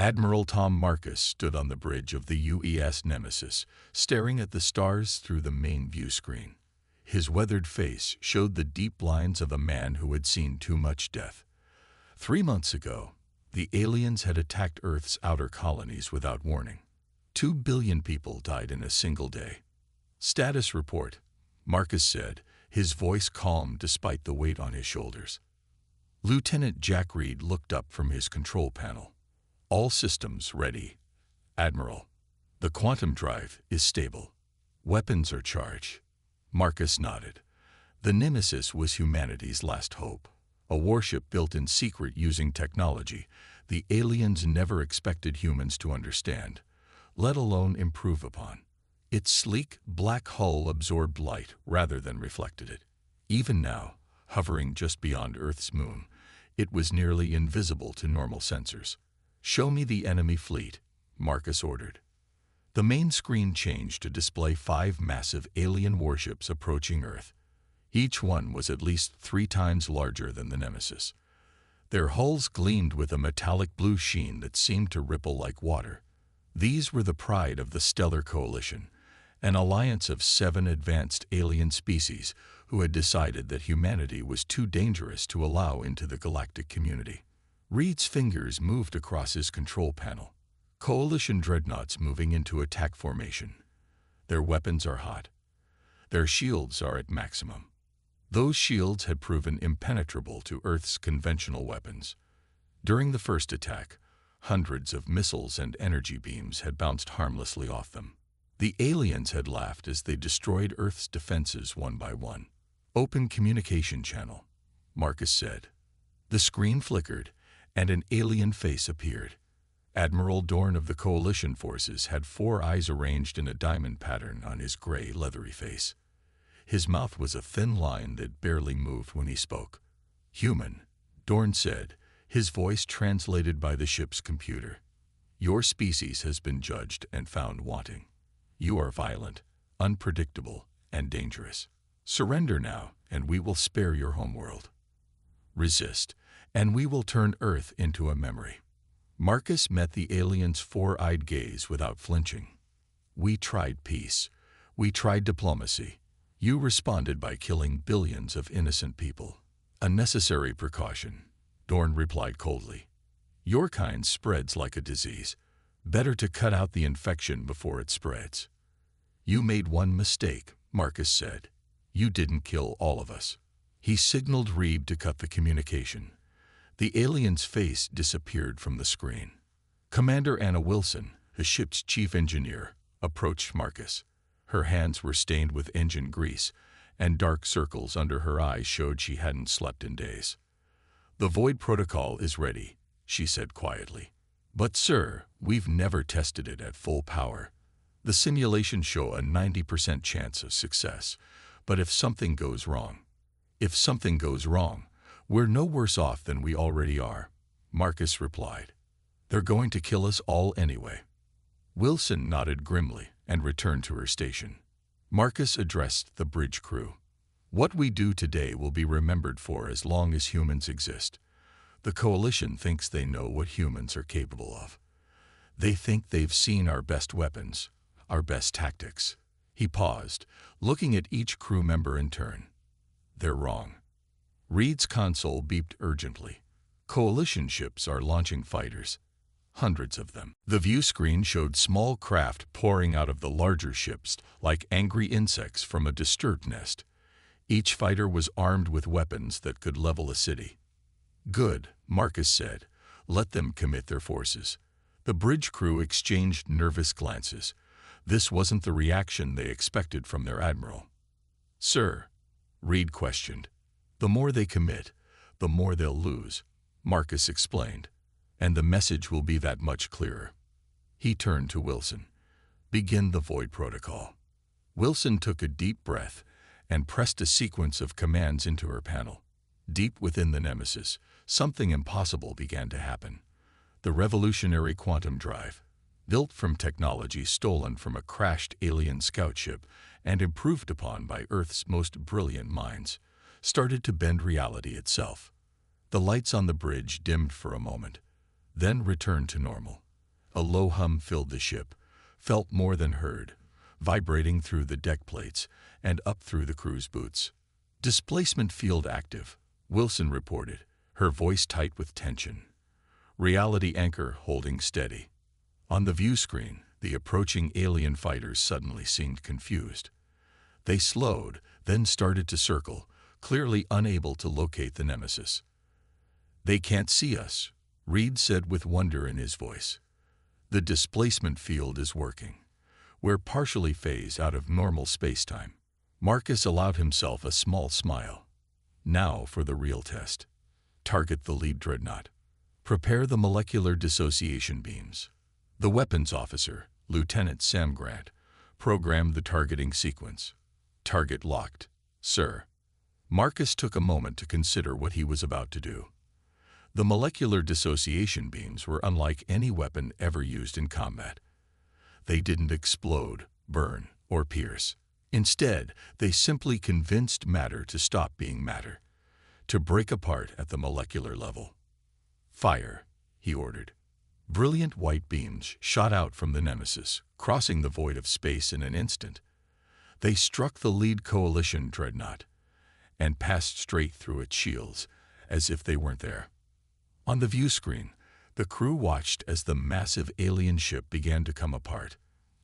Admiral Tom Marcus stood on the bridge of the UES Nemesis, staring at the stars through the main view screen. His weathered face showed the deep lines of a man who had seen too much death. 3 months ago, the aliens had attacked Earth's outer colonies without warning. 2 billion people died in a single day. Status report, Marcus said, his voice calm despite the weight on his shoulders. Lieutenant Jack Reed looked up from his control panel. All systems ready. Admiral, the quantum drive is stable. Weapons are charged. Marcus nodded. The Nemesis was humanity's last hope. A warship built in secret using technology the aliens never expected humans to understand, let alone improve upon. Its sleek, black hull absorbed light rather than reflected it. Even now, hovering just beyond Earth's moon, it was nearly invisible to normal sensors. "Show me the enemy fleet," Marcus ordered. The main screen changed to display 5 massive alien warships approaching Earth. Each one was at least 3 times larger than the Nemesis. Their hulls gleamed with a metallic blue sheen that seemed to ripple like water. These were the pride of the Stellar Coalition, an alliance of 7 advanced alien species who had decided that humanity was too dangerous to allow into the galactic community. Reed's fingers moved across his control panel. Coalition dreadnoughts moving into attack formation. Their weapons are hot. Their shields are at maximum. Those shields had proven impenetrable to Earth's conventional weapons. During the first attack, hundreds of missiles and energy beams had bounced harmlessly off them. The aliens had laughed as they destroyed Earth's defenses one by one. "Open communication channel," Marcus said. The screen flickered, and an alien face appeared. Admiral Dorn of the Coalition forces had 4 eyes arranged in a diamond pattern on his gray, leathery face. His mouth was a thin line that barely moved when he spoke. "Human," Dorn said, his voice translated by the ship's computer. "Your species has been judged and found wanting. You are violent, unpredictable, and dangerous. Surrender now, and we will spare your homeworld. Resist, and we will turn Earth into a memory." Marcus met the alien's 4-eyed gaze without flinching. "We tried peace. We tried diplomacy. You responded by killing billions of innocent people. A necessary precaution," Dorn replied coldly. "Your kind spreads like a disease. Better to cut out the infection before it spreads." "You made one mistake," Marcus said. "You didn't kill all of us." He signaled Reed to cut the communication. The alien's face disappeared from the screen. Commander Anna Wilson, the ship's chief engineer, approached Marcus. Her hands were stained with engine grease, and dark circles under her eyes showed she hadn't slept in days. "The Void Protocol is ready," she said quietly. "But sir, we've never tested it at full power. The simulations show a 90% chance of success. But if something goes wrong, we're no worse off than we already are," Marcus replied. "They're going to kill us all anyway." Wilson nodded grimly and returned to her station. Marcus addressed the bridge crew. "What we do today will be remembered for as long as humans exist. The Coalition thinks they know what humans are capable of. They think they've seen our best weapons, our best tactics." He paused, looking at each crew member in turn. "They're wrong." Reed's console beeped urgently. "Coalition ships are launching fighters. Hundreds of them." The view screen showed small craft pouring out of the larger ships like angry insects from a disturbed nest. Each fighter was armed with weapons that could level a city. "Good," Marcus said. "Let them commit their forces." The bridge crew exchanged nervous glances. This wasn't the reaction they expected from their admiral. "Sir," Reed questioned. "The more they commit, the more they'll lose," Marcus explained, "and the message will be that much clearer." He turned to Wilson. "Begin the Void Protocol." Wilson took a deep breath and pressed a sequence of commands into her panel. Deep within the Nemesis, something impossible began to happen. The revolutionary quantum drive, built from technology stolen from a crashed alien scout ship and improved upon by Earth's most brilliant minds, started to bend reality itself. The lights on the bridge dimmed for a moment, then returned to normal. A low hum filled the ship, felt more than heard, vibrating through the deck plates and up through the crew's boots. "Displacement field active," Wilson reported, her voice tight with tension. "Reality anchor holding steady." On the view screen, the approaching alien fighters suddenly seemed confused. They slowed, then started to circle, clearly unable to locate the nemesis. "They can't see us," Reed said with wonder in his voice. "The displacement field is working. We're partially phased out of normal spacetime." Marcus allowed himself a small smile. "Now for the real test. Target the lead dreadnought. Prepare the molecular dissociation beams." The weapons officer, Lieutenant Sam Grant, programmed the targeting sequence. "Target locked, sir." Marcus took a moment to consider what he was about to do. The molecular dissociation beams were unlike any weapon ever used in combat. They didn't explode, burn, or pierce. Instead, they simply convinced matter to stop being matter, to break apart at the molecular level. "Fire," he ordered. Brilliant white beams shot out from the nemesis, crossing the void of space in an instant. They struck the lead coalition dreadnought and passed straight through its shields, as if they weren't there. On the view screen, the crew watched as the massive alien ship began to come apart,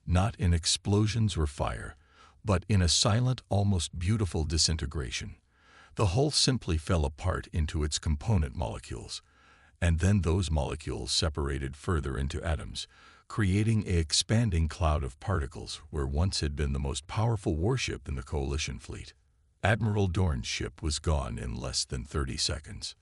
not in explosions or fire, but in a silent, almost beautiful disintegration. The hull simply fell apart into its component molecules, and then those molecules separated further into atoms, creating an expanding cloud of particles where once had been the most powerful warship in the Coalition fleet. Admiral Dorn's ship was gone in less than 30 seconds.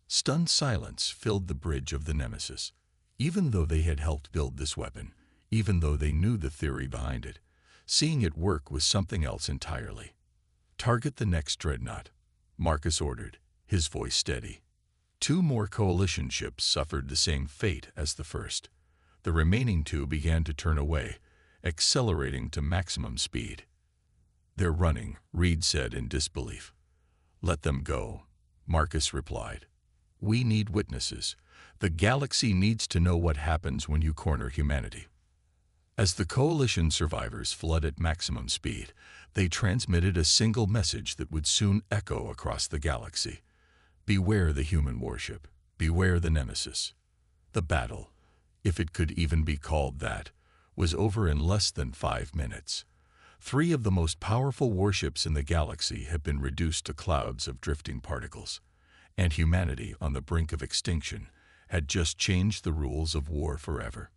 Stunned silence filled the bridge of the Nemesis. Even though they had helped build this weapon, even though they knew the theory behind it, seeing it work was something else entirely. "Target the next dreadnought," Marcus ordered, his voice steady. 2 more Coalition ships suffered the same fate as the first. The remaining 2 began to turn away, accelerating to maximum speed. "They're running," Reed said in disbelief. "Let them go," Marcus replied. "We need witnesses. The galaxy needs to know what happens when you corner humanity." As the Coalition survivors fled at maximum speed, they transmitted a single message that would soon echo across the galaxy. Beware the human warship. Beware the Nemesis. The battle, if it could even be called that, was over in less than 5 minutes. 3 of the most powerful warships in the galaxy had been reduced to clouds of drifting particles, and humanity on the brink of extinction had just changed the rules of war forever.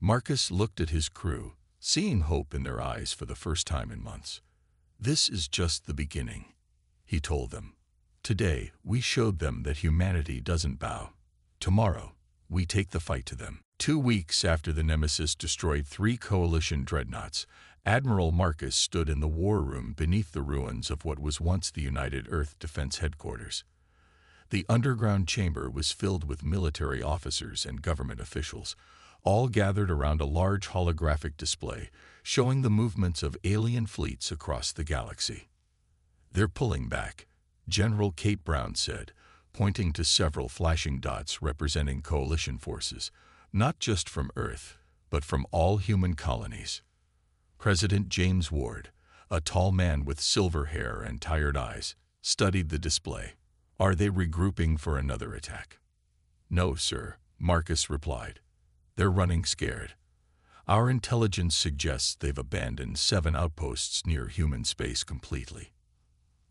Marcus looked at his crew, seeing hope in their eyes for the first time in months. "This is just the beginning," he told them. "Today, we showed them that humanity doesn't bow. Tomorrow, we take the fight to them." 2 weeks after the Nemesis destroyed 3 Coalition dreadnoughts, Admiral Marcus stood in the war room beneath the ruins of what was once the United Earth Defense Headquarters. The underground chamber was filled with military officers and government officials, all gathered around a large holographic display showing the movements of alien fleets across the galaxy. "They're pulling back," General Kate Brown said, pointing to several flashing dots representing Coalition forces, not just from Earth, but from all human colonies. President James Ward, a tall man with silver hair and tired eyes, studied the display. "Are they regrouping for another attack?" "No, sir," Marcus replied. "They're running scared. Our intelligence suggests they've abandoned 7 outposts near human space completely."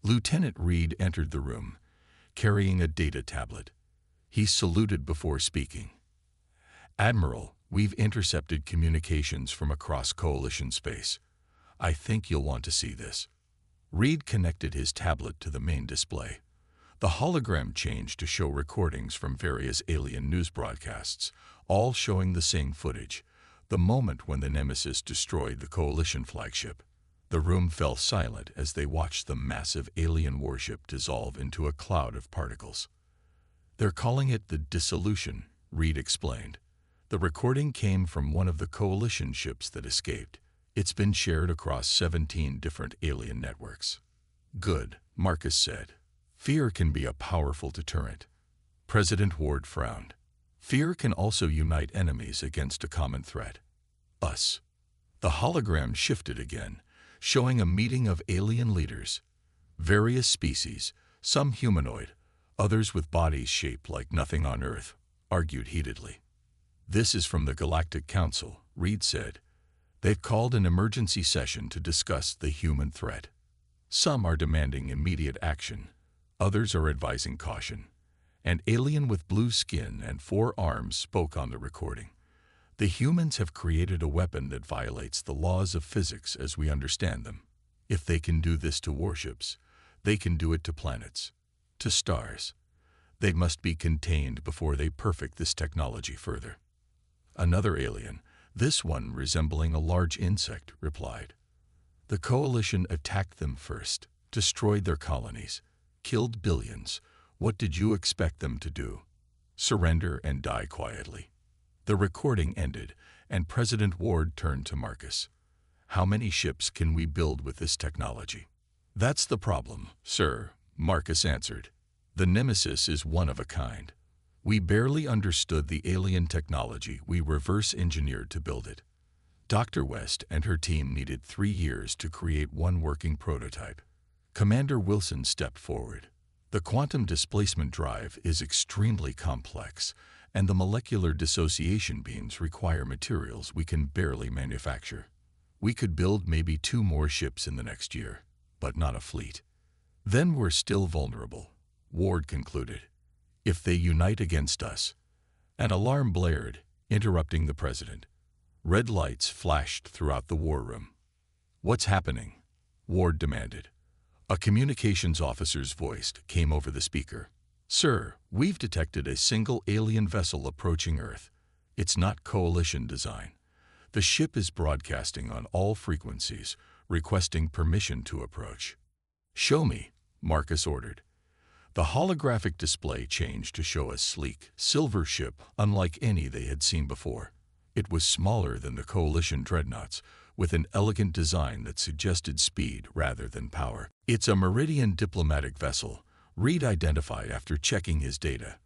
Lieutenant Reed entered the room, carrying a data tablet. He saluted before speaking. "Admiral, we've intercepted communications from across Coalition space. I think you'll want to see this." Reed connected his tablet to the main display. The hologram changed to show recordings from various alien news broadcasts, all showing the same footage, the moment when the Nemesis destroyed the Coalition flagship. The room fell silent as they watched the massive alien warship dissolve into a cloud of particles. "They're calling it the dissolution," Reed explained. "The recording came from one of the Coalition ships that escaped. It's been shared across 17 different alien networks." "Good," Marcus said. "Fear can be a powerful deterrent." President Ward frowned. Fear can also unite enemies against a common threat. Us. The hologram shifted again, showing a meeting of alien leaders. Various species, some humanoid, others with bodies shaped like nothing on Earth, argued heatedly. "This is from the Galactic Council," Reed said. "They've called an emergency session to discuss the human threat. Some are demanding immediate action, others are advising caution." An alien with blue skin and 4 arms spoke on the recording. "The humans have created a weapon that violates the laws of physics as we understand them. If they can do this to warships, they can do it to planets, to stars. They must be contained before they perfect this technology further." Another alien, this one resembling a large insect, replied. "The Coalition attacked them first, destroyed their colonies, killed billions. What did you expect them to do? Surrender and die quietly?" The recording ended, and President Ward turned to Marcus. "How many ships can we build with this technology?" "That's the problem, sir," Marcus answered. "The Nemesis is one of a kind. We barely understood the alien technology. We reverse engineered to build it. Dr. West and her team needed 3 years to create one working prototype." Commander Wilson stepped forward. "The quantum displacement drive is extremely complex, and the molecular dissociation beams require materials we can barely manufacture. We could build maybe 2 more ships in the next year, but not a fleet. Then we're still vulnerable," Ward concluded. "If they unite against us." An alarm blared, interrupting the president. Red lights flashed throughout the war room. "What's happening?" Ward demanded. A communications officer's voice came over the speaker. "Sir, we've detected a single alien vessel approaching Earth. It's not Coalition design. The ship is broadcasting on all frequencies, requesting permission to approach." "Show me," Marcus ordered. The holographic display changed to show a sleek, silver ship unlike any they had seen before. It was smaller than the Coalition dreadnoughts, with an elegant design that suggested speed rather than power. "It's a Meridian diplomatic vessel," Reed identified after checking his data.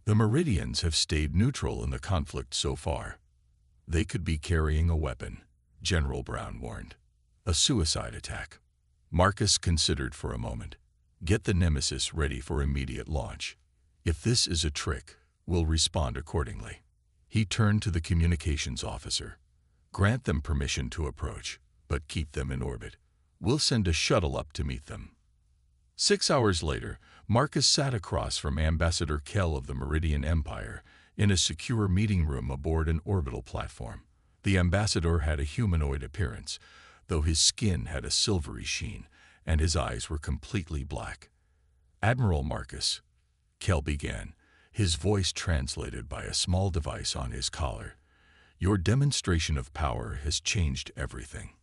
"The Meridians have stayed neutral in the conflict so far." "They could be carrying a weapon," General Brown warned. "A suicide attack." Marcus considered for a moment. "Get the Nemesis ready for immediate launch. If this is a trick, we'll respond accordingly." He turned to the communications officer. "Grant them permission to approach, but keep them in orbit. We'll send a shuttle up to meet them." 6 hours later, Marcus sat across from Ambassador Kell of the Meridian Empire in a secure meeting room aboard an orbital platform. The ambassador had a humanoid appearance, though his skin had a silvery sheen, and his eyes were completely black. "Admiral Marcus," Kell began, his voice translated by a small device on his collar, "your demonstration of power has changed everything.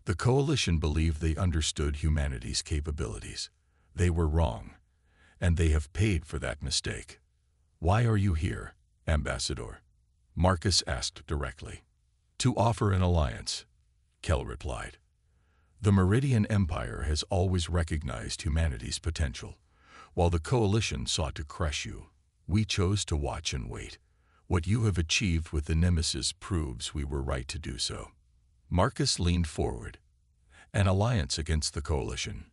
The Coalition believed they understood humanity's capabilities. They were wrong, and they have paid for that mistake." "Why are you here, Ambassador?" Marcus asked directly. "To offer an alliance," Kell replied. "The Meridian Empire has always recognized humanity's potential. While the Coalition sought to crush you, we chose to watch and wait. What you have achieved with the Nemesis proves we were right to do so." Marcus leaned forward. "An alliance against the Coalition.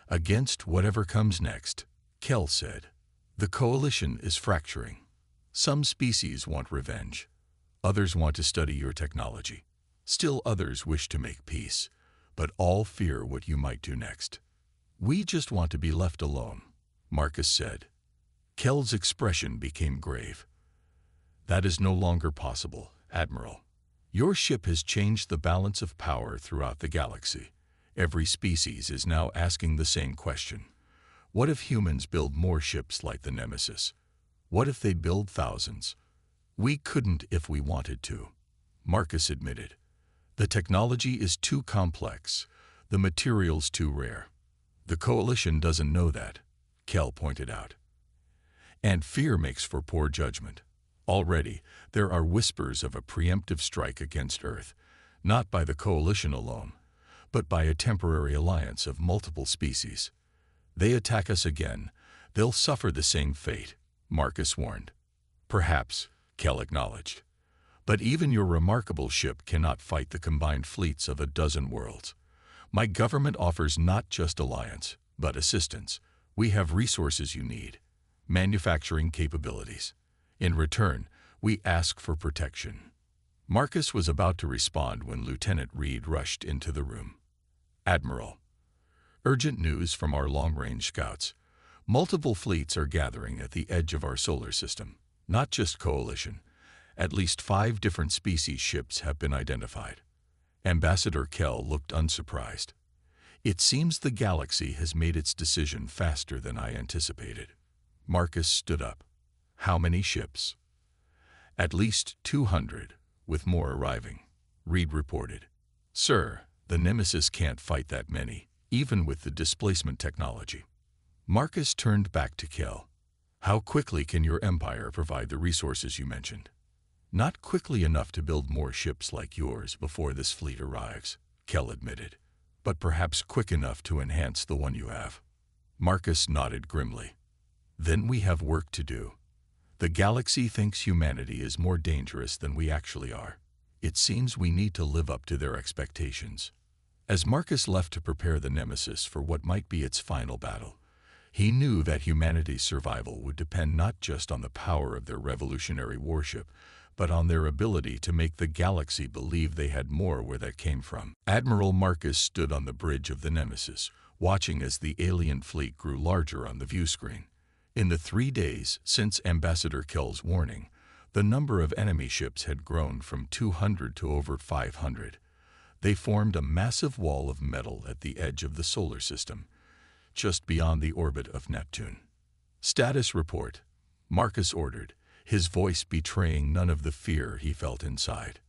Against whatever comes next," Kell said. "The Coalition is fracturing. Some species want revenge. Others want to study your technology. Still others wish to make peace, but all fear what you might do next. We just want to be left alone," Marcus said. Kell's expression became grave. "That is no longer possible, Admiral. Your ship has changed the balance of power throughout the galaxy. Every species is now asking the same question. What if humans build more ships like the Nemesis? What if they build thousands? We couldn't if we wanted to," Marcus admitted. "The technology is too complex, the materials too rare. The Coalition doesn't know that," Kell pointed out. "And fear makes for poor judgment. Already, there are whispers of a preemptive strike against Earth, not by the Coalition alone, but by a temporary alliance of multiple species. They attack us again, they'll suffer the same fate," Marcus warned. Perhaps, Kell acknowledged. But even your remarkable ship cannot fight the combined fleets of a dozen worlds. My government offers not just alliance, but assistance. We have resources you need, manufacturing capabilities. In return, we ask for protection. Marcus was about to respond when Lieutenant Reed rushed into the room. Admiral, urgent news from our long-range scouts. Multiple fleets are gathering at the edge of our solar system. Not just coalition. At least 5 different species ships have been identified. Ambassador Kell looked unsurprised. It seems the galaxy has made its decision faster than I anticipated. Marcus stood up. How many ships? At least 200, with more arriving, Reed reported. Sir, the Nemesis can't fight that many, even with the displacement technology. Marcus turned back to Kell. How quickly can your empire provide the resources you mentioned? Not quickly enough to build more ships like yours before this fleet arrives, Kell admitted, but perhaps quick enough to enhance the one you have. Marcus nodded grimly. Then we have work to do. The galaxy thinks humanity is more dangerous than we actually are. It seems we need to live up to their expectations. As Marcus left to prepare the Nemesis for what might be its final battle, he knew that humanity's survival would depend not just on the power of their revolutionary warship, but on their ability to make the galaxy believe they had more where that came from. Admiral Marcus stood on the bridge of the Nemesis, watching as the alien fleet grew larger on the view screen. In the 3 days since Ambassador Kell's warning, the number of enemy ships had grown from 200 to over 500. They formed a massive wall of metal at the edge of the solar system, just beyond the orbit of Neptune. Status report, Marcus ordered, his voice betraying none of the fear he felt inside.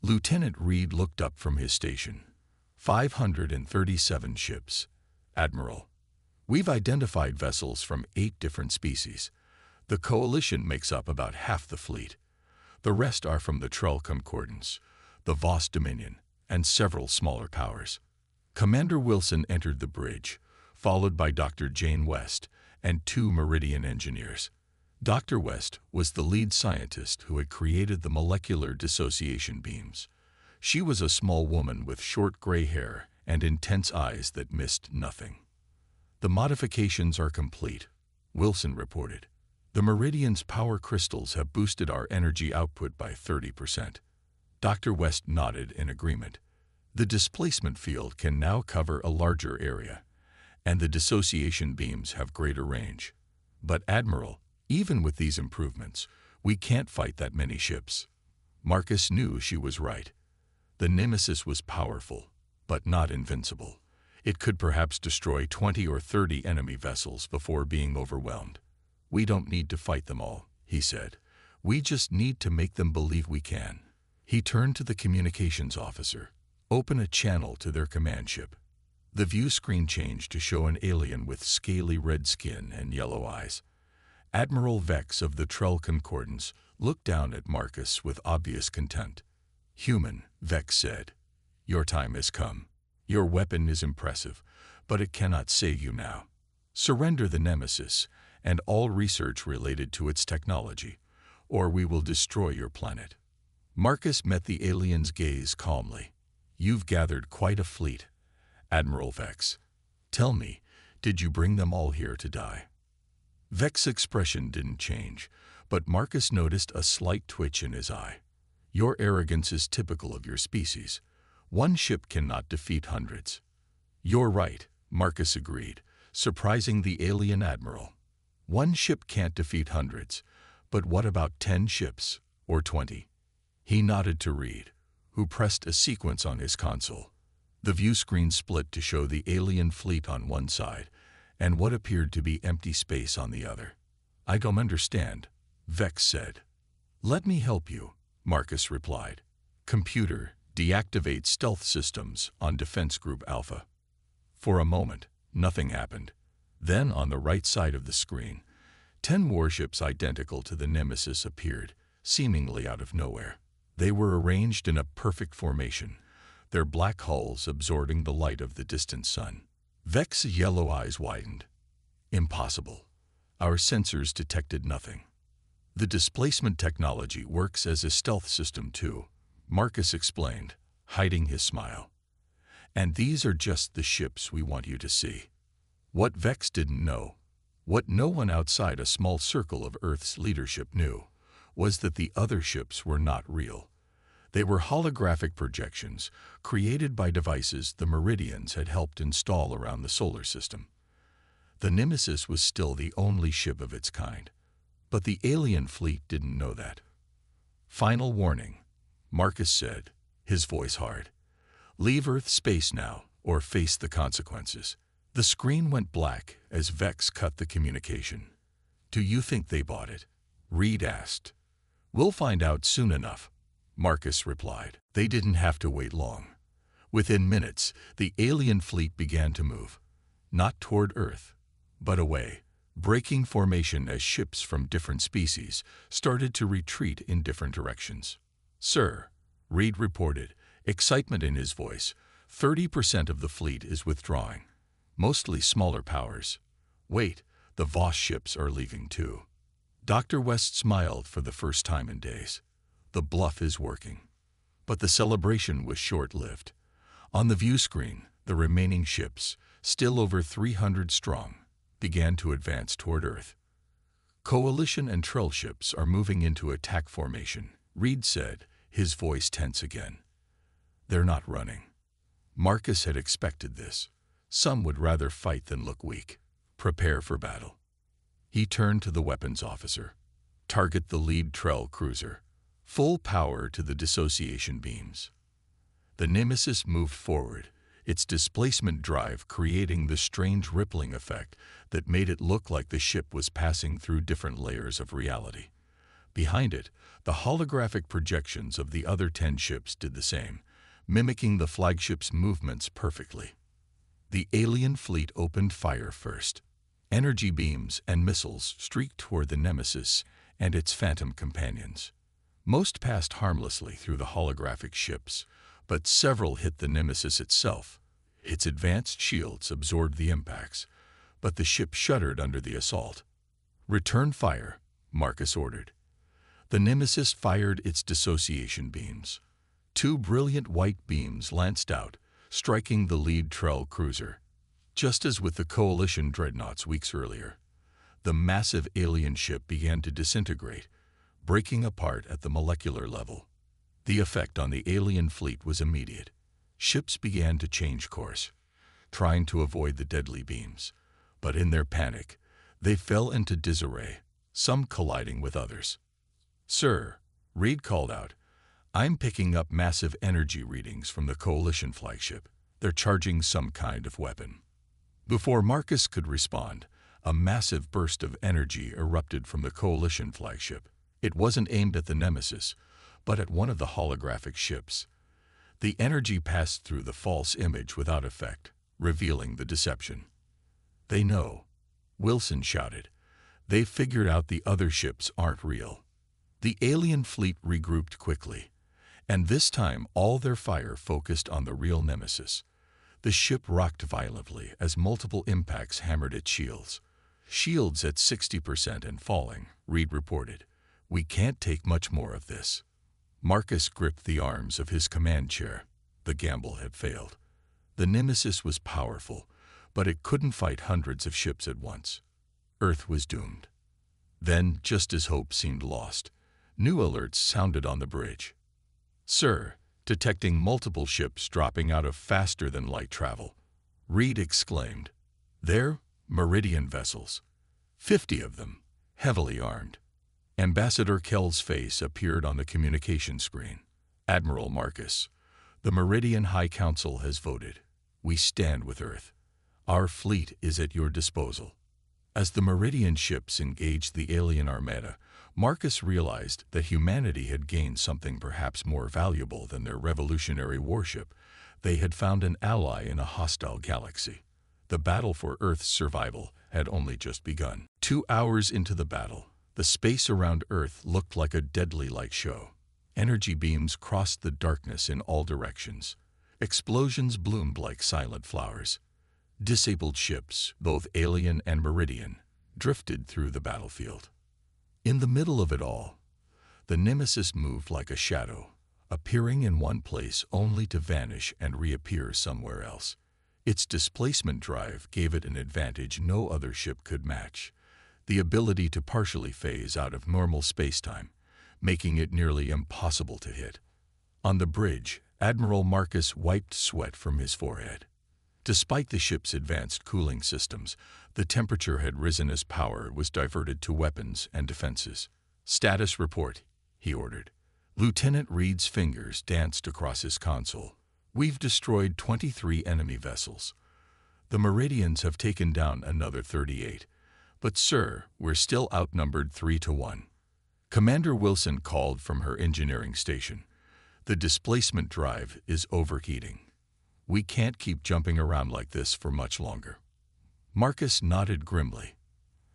Lieutenant Reed looked up from his station. 537 ships. Admiral, we've identified vessels from 8 different species. The coalition makes up about half the fleet. The rest are from the Trell Concordance, the Voss Dominion, and several smaller powers. Commander Wilson entered the bridge, followed by Dr. Jane West and 2 Meridian engineers. Dr. West was the lead scientist who had created the molecular dissociation beams. She was a small woman with short gray hair and intense eyes that missed nothing. The modifications are complete, Wilson reported. The Meridian's power crystals have boosted our energy output by 30%. Dr. West nodded in agreement. The displacement field can now cover a larger area, and the dissociation beams have greater range. But Admiral, even with these improvements, we can't fight that many ships. Marcus knew she was right. The Nemesis was powerful, but not invincible. It could perhaps destroy 20 or 30 enemy vessels before being overwhelmed. We don't need to fight them all, he said. We just need to make them believe we can. He turned to the communications officer. Open a channel to their command ship. The view screen changed to show an alien with scaly red skin and yellow eyes. Admiral Vex of the Trell Concordance looked down at Marcus with obvious contempt. Human, Vex said. Your time has come. Your weapon is impressive, but it cannot save you now. Surrender the Nemesis and all research related to its technology, or we will destroy your planet. Marcus met the alien's gaze calmly. You've gathered quite a fleet, Admiral Vex. Tell me, did you bring them all here to die? Vex's expression didn't change, but Marcus noticed a slight twitch in his eye. Your arrogance is typical of your species. One ship cannot defeat hundreds. You're right, Marcus agreed, surprising the alien admiral. One ship can't defeat hundreds, but what about 10 ships, or 20? He nodded to Reed, who pressed a sequence on his console. The view screen split to show the alien fleet on one side, and what appeared to be empty space on the other. I don't understand, Vex said. Let me help you, Marcus replied. Computer, deactivate stealth systems on Defense Group Alpha. For a moment, nothing happened. Then on the right side of the screen, 10 warships identical to the Nemesis appeared, seemingly out of nowhere. They were arranged in a perfect formation, their black hulls absorbing the light of the distant sun. Vex's yellow eyes widened. Impossible. Our sensors detected nothing. The displacement technology works as a stealth system too, Marcus explained, hiding his smile. And these are just the ships we want you to see. What Vex didn't know, what no one outside a small circle of Earth's leadership knew, was that the other ships were not real. They were holographic projections created by devices the Meridians had helped install around the solar system. The Nemesis was still the only ship of its kind, but the alien fleet didn't know that. Final warning, Marcus said, his voice hard. Leave Earth space now, or face the consequences. The screen went black as Vex cut the communication. Do you think they bought it? Reed asked. We'll find out soon enough, Marcus replied. They didn't have to wait long. Within minutes, the alien fleet began to move, not toward Earth, but away, breaking formation as ships from different species started to retreat in different directions. Sir, Reed reported, excitement in his voice, 30% of the fleet is withdrawing, mostly smaller powers. Wait, the Voss ships are leaving too. Dr. West smiled for the first time in days. The bluff is working. But the celebration was short-lived. On the view screen, the remaining ships, still over 300 strong, began to advance toward Earth. Coalition and Trill ships are moving into attack formation, Reed said, his voice tense again. They're not running. Marcus had expected this. Some would rather fight than look weak. Prepare for battle. He turned to the weapons officer. Target the lead Trell cruiser. Full power to the dissociation beams. The Nemesis moved forward, its displacement drive creating the strange rippling effect that made it look like the ship was passing through different layers of reality. Behind it, the holographic projections of the other 10 ships did the same, mimicking the flagship's movements perfectly. The alien fleet opened fire first. Energy beams and missiles streaked toward the Nemesis and its phantom companions. Most passed harmlessly through the holographic ships, but several hit the Nemesis itself. Its advanced shields absorbed the impacts, but the ship shuddered under the assault. Return fire, Marcus ordered. The Nemesis fired its dissociation beams. 2 brilliant white beams lanced out, striking the lead Trell cruiser. Just as with the Coalition dreadnoughts weeks earlier, the massive alien ship began to disintegrate, breaking apart at the molecular level. The effect on the alien fleet was immediate. Ships began to change course, trying to avoid the deadly beams. But in their panic, they fell into disarray, some colliding with others. Sir, Reed called out, I'm picking up massive energy readings from the Coalition flagship. They're charging some kind of weapon. Before Marcus could respond, a massive burst of energy erupted from the Coalition flagship. It wasn't aimed at the Nemesis, but at one of the holographic ships. The energy passed through the false image without effect, revealing the deception. They know, Wilson shouted. They figured out the other ships aren't real. The alien fleet regrouped quickly, and this time all their fire focused on the real Nemesis. The ship rocked violently as multiple impacts hammered its shields. Shields at 60% and falling, Reed reported. We can't take much more of this. Marcus gripped the arms of his command chair. The gamble had failed. The Nemesis was powerful, but it couldn't fight hundreds of ships at once. Earth was doomed. Then, just as hope seemed lost, new alerts sounded on the bridge. Sir, detecting multiple ships dropping out of faster-than-light travel, Reed exclaimed. They're Meridian vessels. 50 of them, heavily armed. Ambassador Kell's face appeared on the communication screen. Admiral Marcus, the Meridian High Council has voted. We stand with Earth. Our fleet is at your disposal. As the Meridian ships engaged the alien armada, Marcus realized that humanity had gained something perhaps more valuable than their revolutionary warship. They had found an ally in a hostile galaxy. The battle for Earth's survival had only just begun. 2 hours into the battle, the space around Earth looked like a deadly light show. Energy beams crossed the darkness in all directions. Explosions bloomed like silent flowers. Disabled ships, both alien and Meridian, drifted through the battlefield. In the middle of it all, the Nemesis moved like a shadow, appearing in one place only to vanish and reappear somewhere else. Its displacement drive gave it an advantage no other ship could match, the ability to partially phase out of normal spacetime, making it nearly impossible to hit. On the bridge, Admiral Marcus wiped sweat from his forehead. Despite the ship's advanced cooling systems, the temperature had risen as power was diverted to weapons and defenses. "Status report," he ordered. Lieutenant Reed's fingers danced across his console. "We've destroyed 23 enemy vessels. The Meridians have taken down another 38. But, sir, we're still outnumbered 3-1. Commander Wilson called from her engineering station. "The displacement drive is overheating. We can't keep jumping around like this for much longer." Marcus nodded grimly.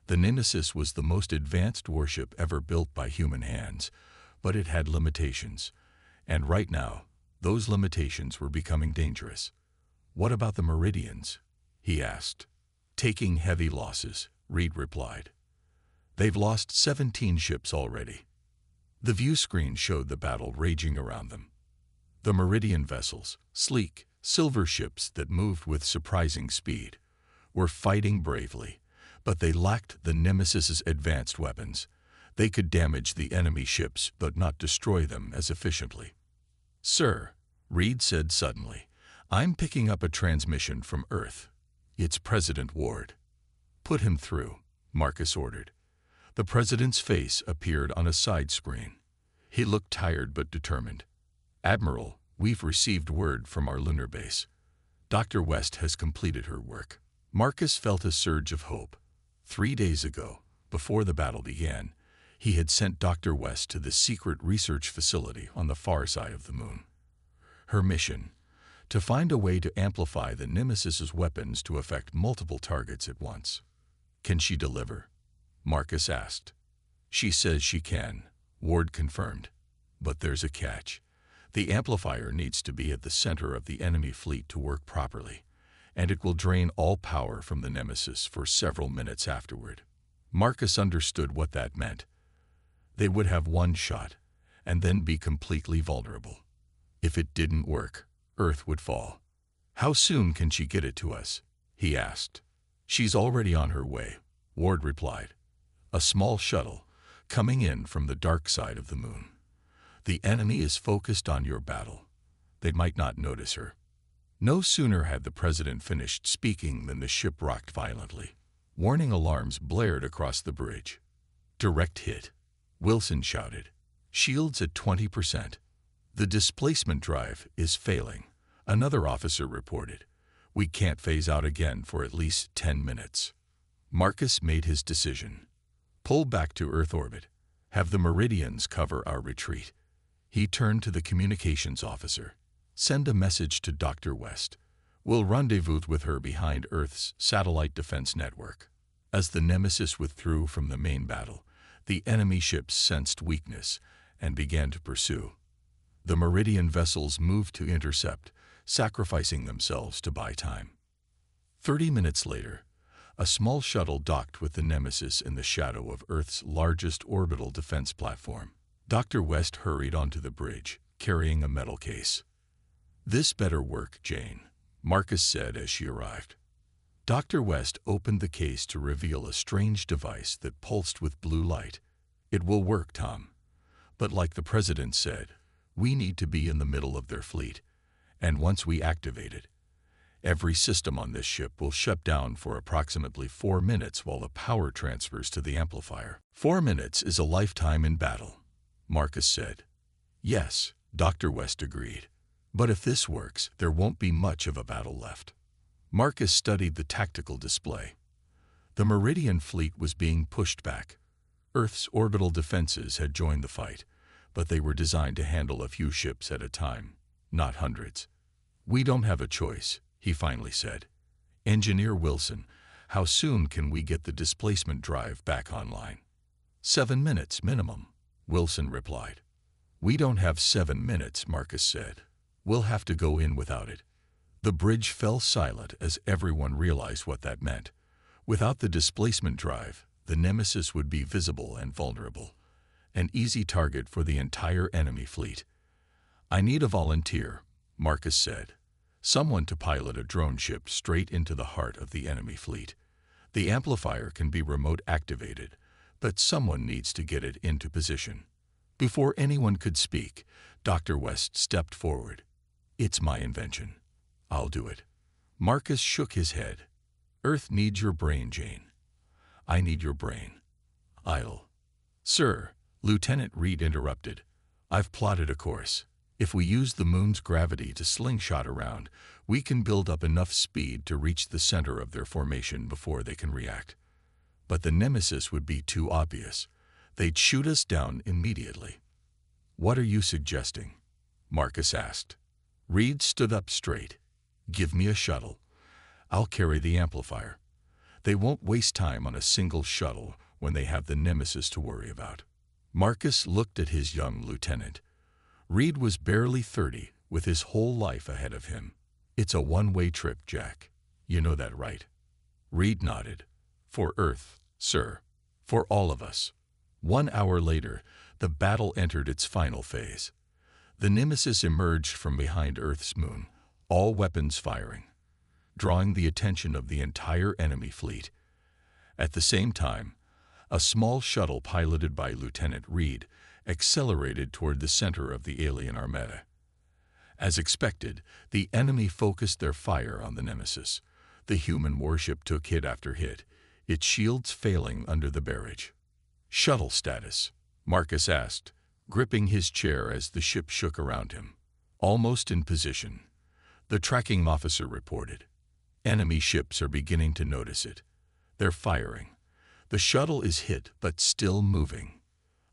The Nemesis was the most advanced warship ever built by human hands, but it had limitations, and right now, those limitations were becoming dangerous. "What about the Meridians?" he asked. "Taking heavy losses," Reed replied. "They've lost 17 ships already." The view screen showed the battle raging around them. The Meridian vessels, sleek, silver ships that moved with surprising speed, were fighting bravely, but they lacked the Nemesis's advanced weapons. They could damage the enemy ships but not destroy them as efficiently. "Sir," Reed said suddenly, "I'm picking up a transmission from Earth. It's President Ward." "Put him through," Marcus ordered. The president's face appeared on a side screen. He looked tired but determined. "Admiral, we've received word from our lunar base. Dr. West has completed her work." Marcus felt a surge of hope. 3 days ago, before the battle began, he had sent Dr. West to the secret research facility on the far side of the moon. Her mission: to find a way to amplify the Nemesis's weapons to affect multiple targets at once. "Can she deliver?" Marcus asked. "She says she can," Ward confirmed. "But there's a catch. The amplifier needs to be at the center of the enemy fleet to work properly, and it will drain all power from the Nemesis for several minutes afterward." Marcus understood what that meant. They would have one shot, and then be completely vulnerable. If it didn't work, Earth would fall. "How soon can she get it to us?" he asked. "She's already on her way," Ward replied. "A small shuttle, coming in from the dark side of the moon. The enemy is focused on your battle. They might not notice her." No sooner had the president finished speaking than the ship rocked violently. Warning alarms blared across the bridge. "Direct hit," Wilson shouted. "Shields at 20%. The displacement drive is failing," another officer reported. "We can't phase out again for at least 10 minutes." Marcus made his decision. "Pull back to Earth orbit. Have the Meridians cover our retreat." He turned to the communications officer. "Send a message to Dr. West. We'll rendezvous with her behind Earth's satellite defense network." As the Nemesis withdrew from the main battle, the enemy ships sensed weakness and began to pursue. The Meridian vessels moved to intercept, sacrificing themselves to buy time. 30 minutes later, a small shuttle docked with the Nemesis in the shadow of Earth's largest orbital defense platform. Dr. West hurried onto the bridge, carrying a metal case. "This better work, Jane," Marcus said as she arrived. Dr. West opened the case to reveal a strange device that pulsed with blue light. "It will work, Tom. But like the president said, we need to be in the middle of their fleet, and once we activate it, every system on this ship will shut down for approximately 4 minutes while the power transfers to the amplifier." 4 minutes is a lifetime in battle," Marcus said. "Yes," Dr. West agreed. "But if this works, there won't be much of a battle left." Marcus studied the tactical display. The Meridian fleet was being pushed back. Earth's orbital defenses had joined the fight, but they were designed to handle a few ships at a time, not hundreds. "We don't have a choice," he finally said. "Engineer Wilson, how soon can we get the displacement drive back online?" 7 minutes minimum," Wilson replied. "We don't have 7 minutes," Marcus said. "We'll have to go in without it." The bridge fell silent as everyone realized what that meant. Without the displacement drive, the nemesis would be visible and vulnerable, an easy target for the entire enemy fleet. "I need a volunteer," Marcus said. "Someone to pilot a drone ship straight into the heart of the enemy fleet. The amplifier can be remote activated, but someone needs to get it into position." Before anyone could speak, Dr. West stepped forward. "It's my invention. I'll do it." Marcus shook his head. "Earth needs your brain, Jane. I need your brain. I'll—" "Sir," Lieutenant Reed interrupted, "I've plotted a course. If we use the moon's gravity to slingshot around, we can build up enough speed to reach the center of their formation before they can react. But the nemesis would be too obvious. They'd shoot us down immediately." "What are you suggesting?" Marcus asked. Reed stood up straight. "Give me a shuttle. I'll carry the amplifier. They won't waste time on a single shuttle when they have the nemesis to worry about." Marcus looked at his young lieutenant. Reed was barely 30, with his whole life ahead of him. "It's a one-way trip, Jack. You know that, right?" Reed nodded. "For Earth, sir. For all of us." 1 hour later, the battle entered its final phase. The nemesis emerged from behind Earth's moon, all weapons firing, drawing the attention of the entire enemy fleet. At the same time, a small shuttle piloted by Lieutenant Reed accelerated toward the center of the alien armada. As expected, the enemy focused their fire on the nemesis. The human warship took hit after hit, its shields failing under the barrage. "Shuttle status?" Marcus asked, gripping his chair as the ship shook around him. "Almost in position," the tracking officer reported. "Enemy ships are beginning to notice it. They're firing. The shuttle is hit but still moving."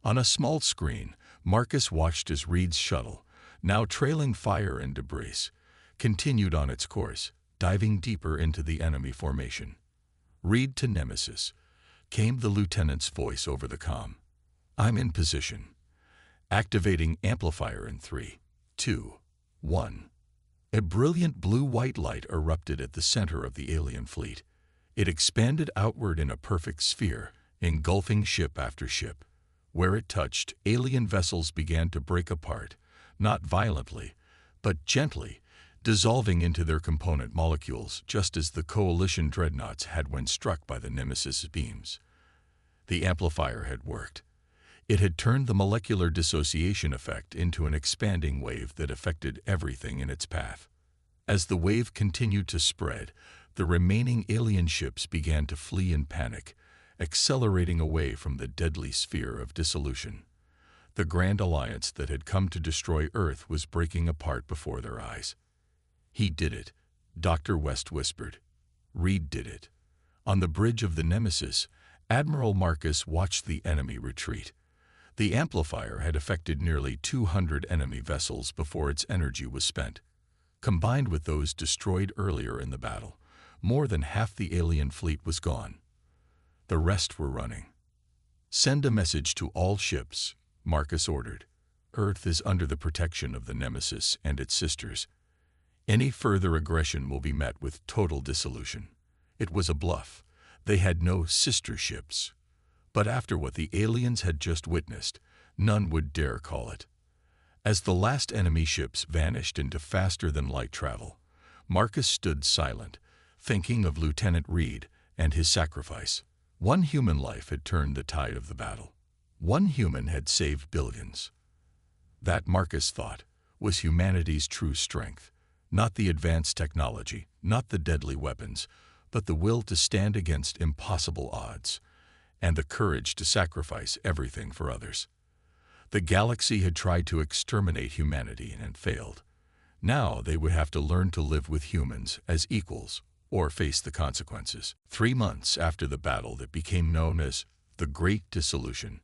On a small screen, Marcus watched as Reed's shuttle, now trailing fire and debris, continued on its course, diving deeper into the enemy formation. "Reed to Nemesis," came the lieutenant's voice over the comm. "I'm in position. Activating amplifier in 3, 2, 1. A brilliant blue-white light erupted at the center of the alien fleet. It expanded outward in a perfect sphere, engulfing ship after ship. Where it touched, alien vessels began to break apart, not violently, but gently, dissolving into their component molecules just as the Coalition dreadnoughts had when struck by the Nemesis beams. The amplifier had worked. It had turned the molecular dissociation effect into an expanding wave that affected everything in its path. As the wave continued to spread, the remaining alien ships began to flee in panic, accelerating away from the deadly sphere of dissolution. The Grand Alliance that had come to destroy Earth was breaking apart before their eyes. "He did it," Dr. West whispered. "Reed did it." On the bridge of the Nemesis, Admiral Marcus watched the enemy retreat. The amplifier had affected nearly 200 enemy vessels before its energy was spent. Combined with those destroyed earlier in the battle, more than half the alien fleet was gone. The rest were running. "Send a message to all ships," Marcus ordered. "Earth is under the protection of the Nemesis and its sisters. Any further aggression will be met with total dissolution." It was a bluff. They had no sister ships. But after what the aliens had just witnessed, none would dare call it. As the last enemy ships vanished into faster-than-light travel, Marcus stood silent, thinking of Lieutenant Reed and his sacrifice. One human life had turned the tide of the battle. One human had saved billions. That, Marcus thought, was humanity's true strength. Not the advanced technology, not the deadly weapons, but the will to stand against impossible odds, and the courage to sacrifice everything for others. The galaxy had tried to exterminate humanity and failed. Now they would have to learn to live with humans as equals or face the consequences. 3 months after the battle that became known as the Great Dissolution,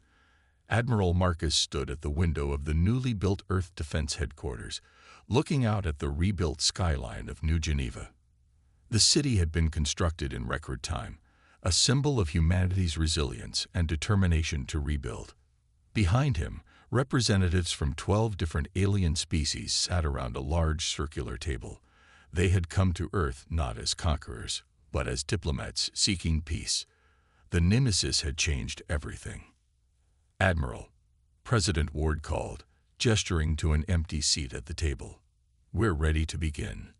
Admiral Marcus stood at the window of the newly built Earth Defense Headquarters, looking out at the rebuilt skyline of New Geneva. The city had been constructed in record time, a symbol of humanity's resilience and determination to rebuild. Behind him, representatives from 12 different alien species sat around a large circular table. They had come to Earth not as conquerors, but as diplomats seeking peace. The Nemesis had changed everything. "Admiral," President Ward called, gesturing to an empty seat at the table. "We're ready to begin."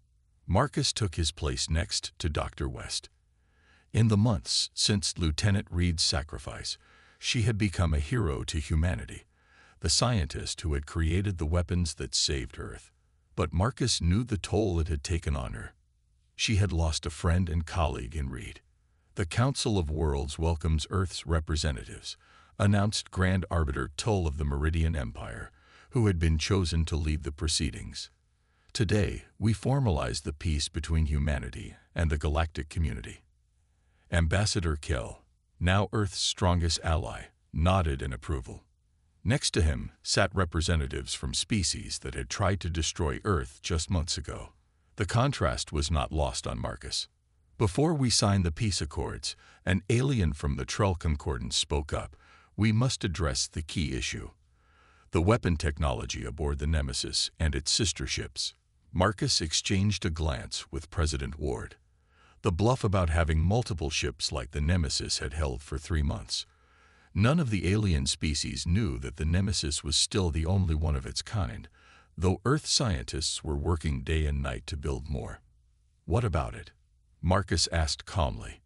Marcus took his place next to Dr. West. In the months since Lieutenant Reed's sacrifice, she had become a hero to humanity, the scientist who had created the weapons that saved Earth. But Marcus knew the toll it had taken on her. She had lost a friend and colleague in Reed. "The Council of Worlds welcomes Earth's representatives," announced Grand Arbiter Tull of the Meridian Empire, who had been chosen to lead the proceedings. "Today, we formalize the peace between humanity and the galactic community." Ambassador Kell, now Earth's strongest ally, nodded in approval. Next to him sat representatives from species that had tried to destroy Earth just months ago. The contrast was not lost on Marcus. "Before we sign the peace accords," an alien from the Trell Concordance spoke up, "we must address the key issue: the weapon technology aboard the Nemesis and its sister ships." Marcus exchanged a glance with President Ward. The bluff about having multiple ships like the Nemesis had held for 3 months. None of the alien species knew that the Nemesis was still the only one of its kind, though Earth scientists were working day and night to build more. "What about it?" Marcus asked calmly.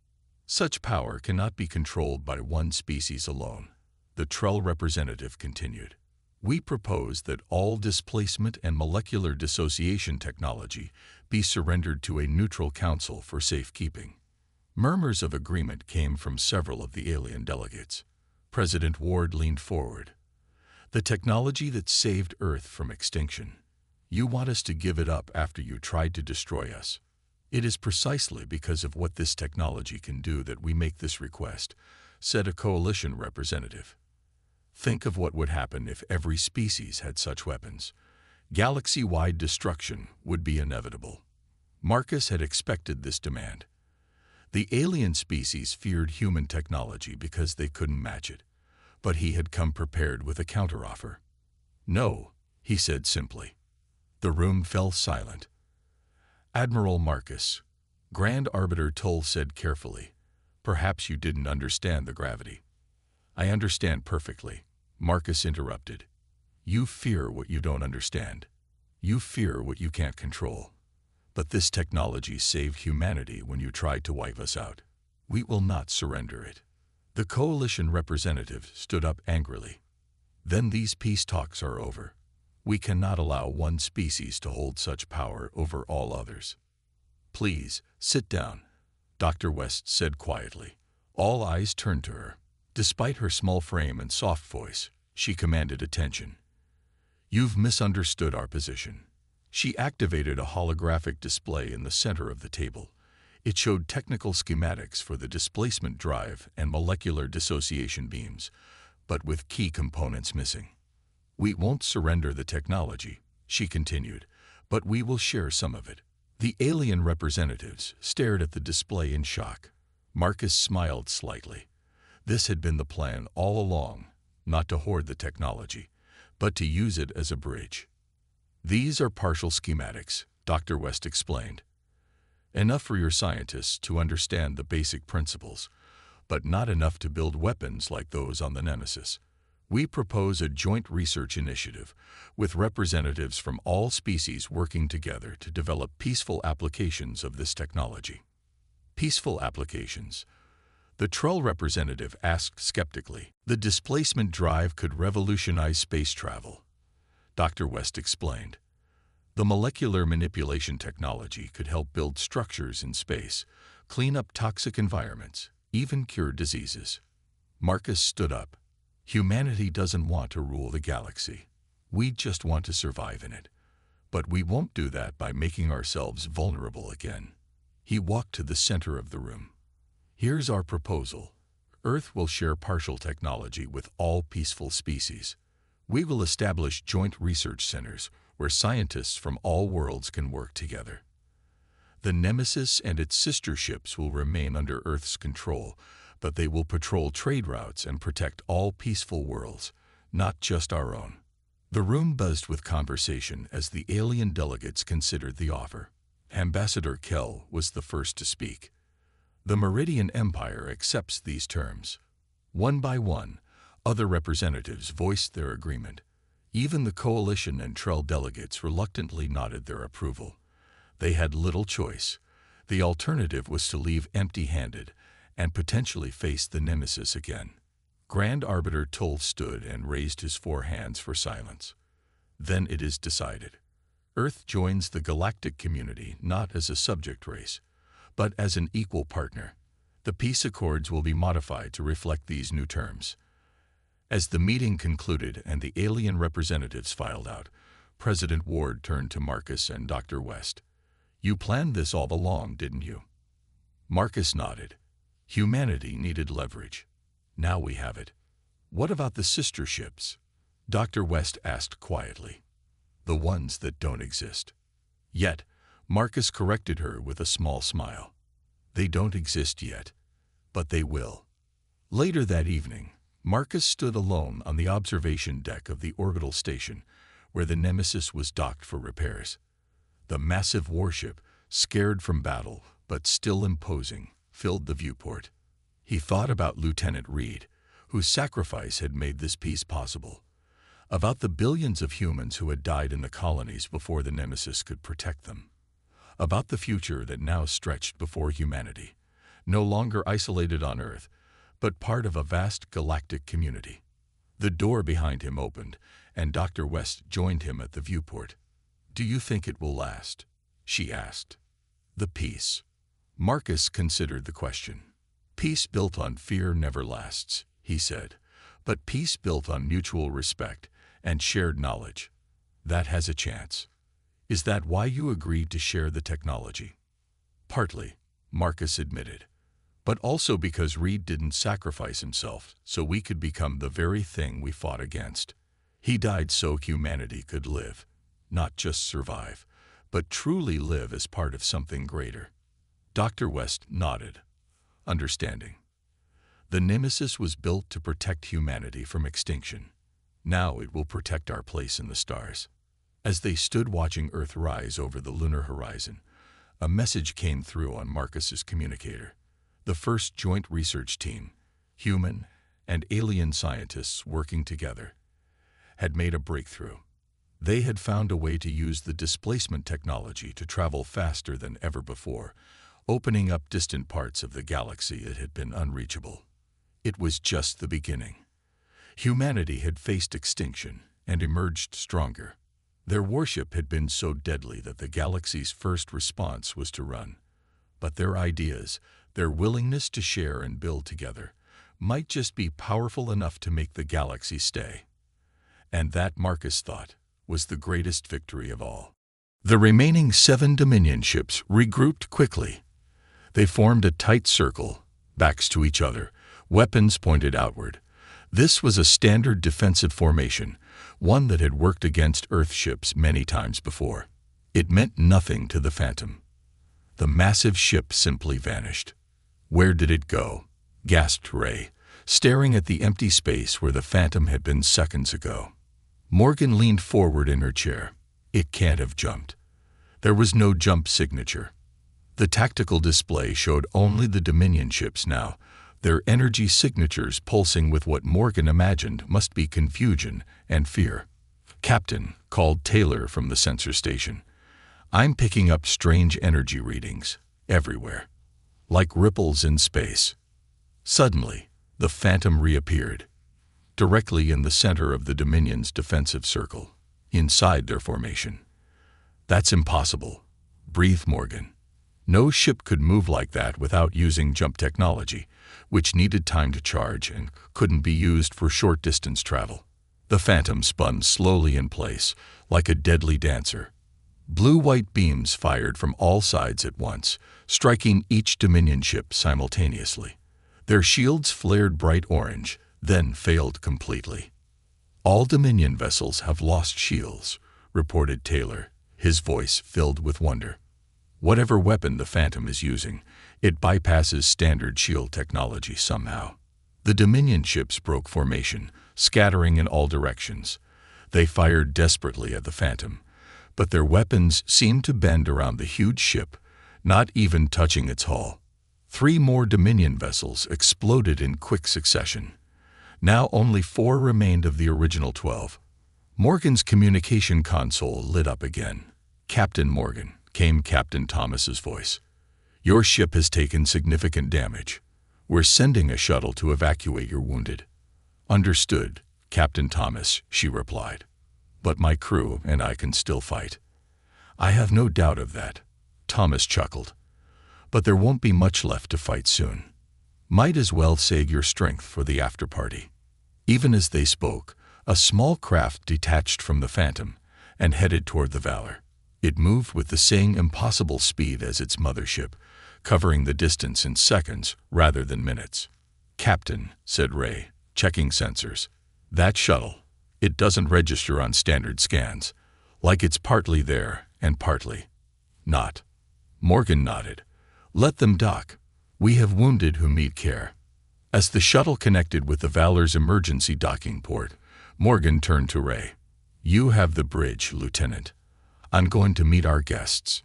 "Such power cannot be controlled by one species alone," the Trell representative continued. "We propose that all displacement and molecular dissociation technology be surrendered to a neutral council for safekeeping." Murmurs of agreement came from several of the alien delegates. President Ward leaned forward. "The technology that saved Earth from extinction. You want us to give it up after you tried to destroy us. It is precisely because of what this technology can do that we make this request," said a coalition representative. "Think of what would happen if every species had such weapons. Galaxy-wide destruction would be inevitable." Marcus had expected this demand. The alien species feared human technology because they couldn't match it, but he had come prepared with a counteroffer. "No," he said simply. The room fell silent. "Admiral Marcus," Grand Arbiter Tull said carefully, "perhaps you didn't understand the gravity." "I understand perfectly," Marcus interrupted. "You fear what you don't understand. You fear what you can't control. But this technology saved humanity when you tried to wipe us out. We will not surrender it." The coalition representative stood up angrily. "Then these peace talks are over. We cannot allow one species to hold such power over all others." "Please, sit down," Dr. West said quietly. All eyes turned to her. Despite her small frame and soft voice, she commanded attention. "You've misunderstood our position." She activated a holographic display in the center of the table. It showed technical schematics for the displacement drive and molecular dissociation beams, but with key components missing. "We won't surrender the technology," she continued, "but we will share some of it." The alien representatives stared at the display in shock. Marcus smiled slightly. This had been the plan all along, not to hoard the technology, but to use it as a bridge. "These are partial schematics," Dr. West explained. "Enough for your scientists to understand the basic principles, but not enough to build weapons like those on the Nemesis. We propose a joint research initiative with representatives from all species working together to develop peaceful applications of this technology." "Peaceful applications?" the Trell representative asked skeptically. "The displacement drive could revolutionize space travel," Dr. West explained. "The molecular manipulation technology could help build structures in space, clean up toxic environments, even cure diseases." Marcus stood up. "Humanity doesn't want to rule the galaxy. We just want to survive in it. But we won't do that by making ourselves vulnerable again." He walked to the center of the room. "Here's our proposal. Earth will share partial technology with all peaceful species. We will establish joint research centers where scientists from all worlds can work together. The Nemesis and its sister ships will remain under Earth's control, but they will patrol trade routes and protect all peaceful worlds, not just our own." The room buzzed with conversation as the alien delegates considered the offer. Ambassador Kell was the first to speak. The Meridian Empire accepts these terms. One by one, other representatives voiced their agreement. Even the Coalition and Trell delegates reluctantly nodded their approval. They had little choice. The alternative was to leave empty-handed and potentially face the Nemesis again. Grand Arbiter Tull stood and raised his 4 hands for silence. Then it is decided. Earth joins the galactic community not as a subject race, but as an equal partner. The peace accords will be modified to reflect these new terms. As the meeting concluded and the alien representatives filed out, President Ward turned to Marcus and Dr. West. "You planned this all along, didn't you?" Marcus nodded. Humanity needed leverage. Now we have it. "What about the sister ships?" Dr. West asked quietly. "The ones that don't exist." Yet, Marcus corrected her with a small smile. "They don't exist yet, but they will." Later that evening, Marcus stood alone on the observation deck of the orbital station, where the Nemesis was docked for repairs. The massive warship, scared from battle but still imposing, filled the viewport. He thought about Lieutenant Reed, whose sacrifice had made this peace possible. About the billions of humans who had died in the colonies before the Nemesis could protect them. About the future that now stretched before humanity, no longer isolated on Earth, but part of a vast galactic community. The door behind him opened, and Dr. West joined him at the viewport. "Do you think it will last?" she asked. "The peace." Marcus considered the question. "Peace built on fear never lasts," he said, "but peace built on mutual respect and shared knowledge, that has a chance." "Is that why you agreed to share the technology?" "Partly," Marcus admitted, "but also because Reed didn't sacrifice himself so we could become the very thing we fought against. He died so humanity could live, not just survive, but truly live as part of something greater." Dr. West nodded, understanding. The Nemesis was built to protect humanity from extinction. Now it will protect our place in the stars. As they stood watching Earth rise over the lunar horizon, a message came through on Marcus's communicator. The first joint research team, human and alien scientists working together, had made a breakthrough. They had found a way to use the displacement technology to travel faster than ever before, opening up distant parts of the galaxy that had been unreachable. It was just the beginning. Humanity had faced extinction and emerged stronger. Their warship had been so deadly that the galaxy's first response was to run. But their ideas, their willingness to share and build together, might just be powerful enough to make the galaxy stay. And that, Marcus thought, was the greatest victory of all. The remaining 7 Dominion ships regrouped quickly. They formed a tight circle, backs to each other, weapons pointed outward. This was a standard defensive formation, one that had worked against Earth ships many times before. It meant nothing to the Phantom. The massive ship simply vanished. "Where did it go?" gasped Ray, staring at the empty space where the Phantom had been seconds ago. Morgan leaned forward in her chair. "It can't have jumped." There was no jump signature. The tactical display showed only the Dominion ships now, their energy signatures pulsing with what Morgan imagined must be confusion and fear. "Captain," called Taylor from the sensor station, "I'm picking up strange energy readings everywhere, like ripples in space." Suddenly, the Phantom reappeared, directly in the center of the Dominion's defensive circle, inside their formation. "That's impossible," breathed Morgan. No ship could move like that without using jump technology, which needed time to charge and couldn't be used for short-distance travel. The Phantom spun slowly in place, like a deadly dancer. Blue-white beams fired from all sides at once, striking each Dominion ship simultaneously. Their shields flared bright orange, then failed completely. "All Dominion vessels have lost shields," reported Taylor, his voice filled with wonder. "Whatever weapon the Phantom is using, it bypasses standard shield technology somehow." The Dominion ships broke formation, scattering in all directions. They fired desperately at the Phantom, but their weapons seemed to bend around the huge ship, not even touching its hull. 3 more Dominion vessels exploded in quick succession. Now only 4 remained of the original 12. Morgan's communication console lit up again. "Captain Morgan," came Captain Thomas's voice. "Your ship has taken significant damage. We're sending a shuttle to evacuate your wounded." "Understood, Captain Thomas," she replied. "But my crew and I can still fight." "I have no doubt of that," Thomas chuckled. "But there won't be much left to fight soon. Might as well save your strength for the after-party." Even as they spoke, a small craft detached from the Phantom and headed toward the Valor. It moved with the same impossible speed as its mothership, covering the distance in seconds rather than minutes. "Captain," said Ray, checking sensors. "That shuttle, it doesn't register on standard scans, like it's partly there and partly not." Morgan nodded. "Let them dock. We have wounded who need care." As the shuttle connected with the Valor's emergency docking port, Morgan turned to Ray. "You have the bridge, Lieutenant. I'm going to meet our guests."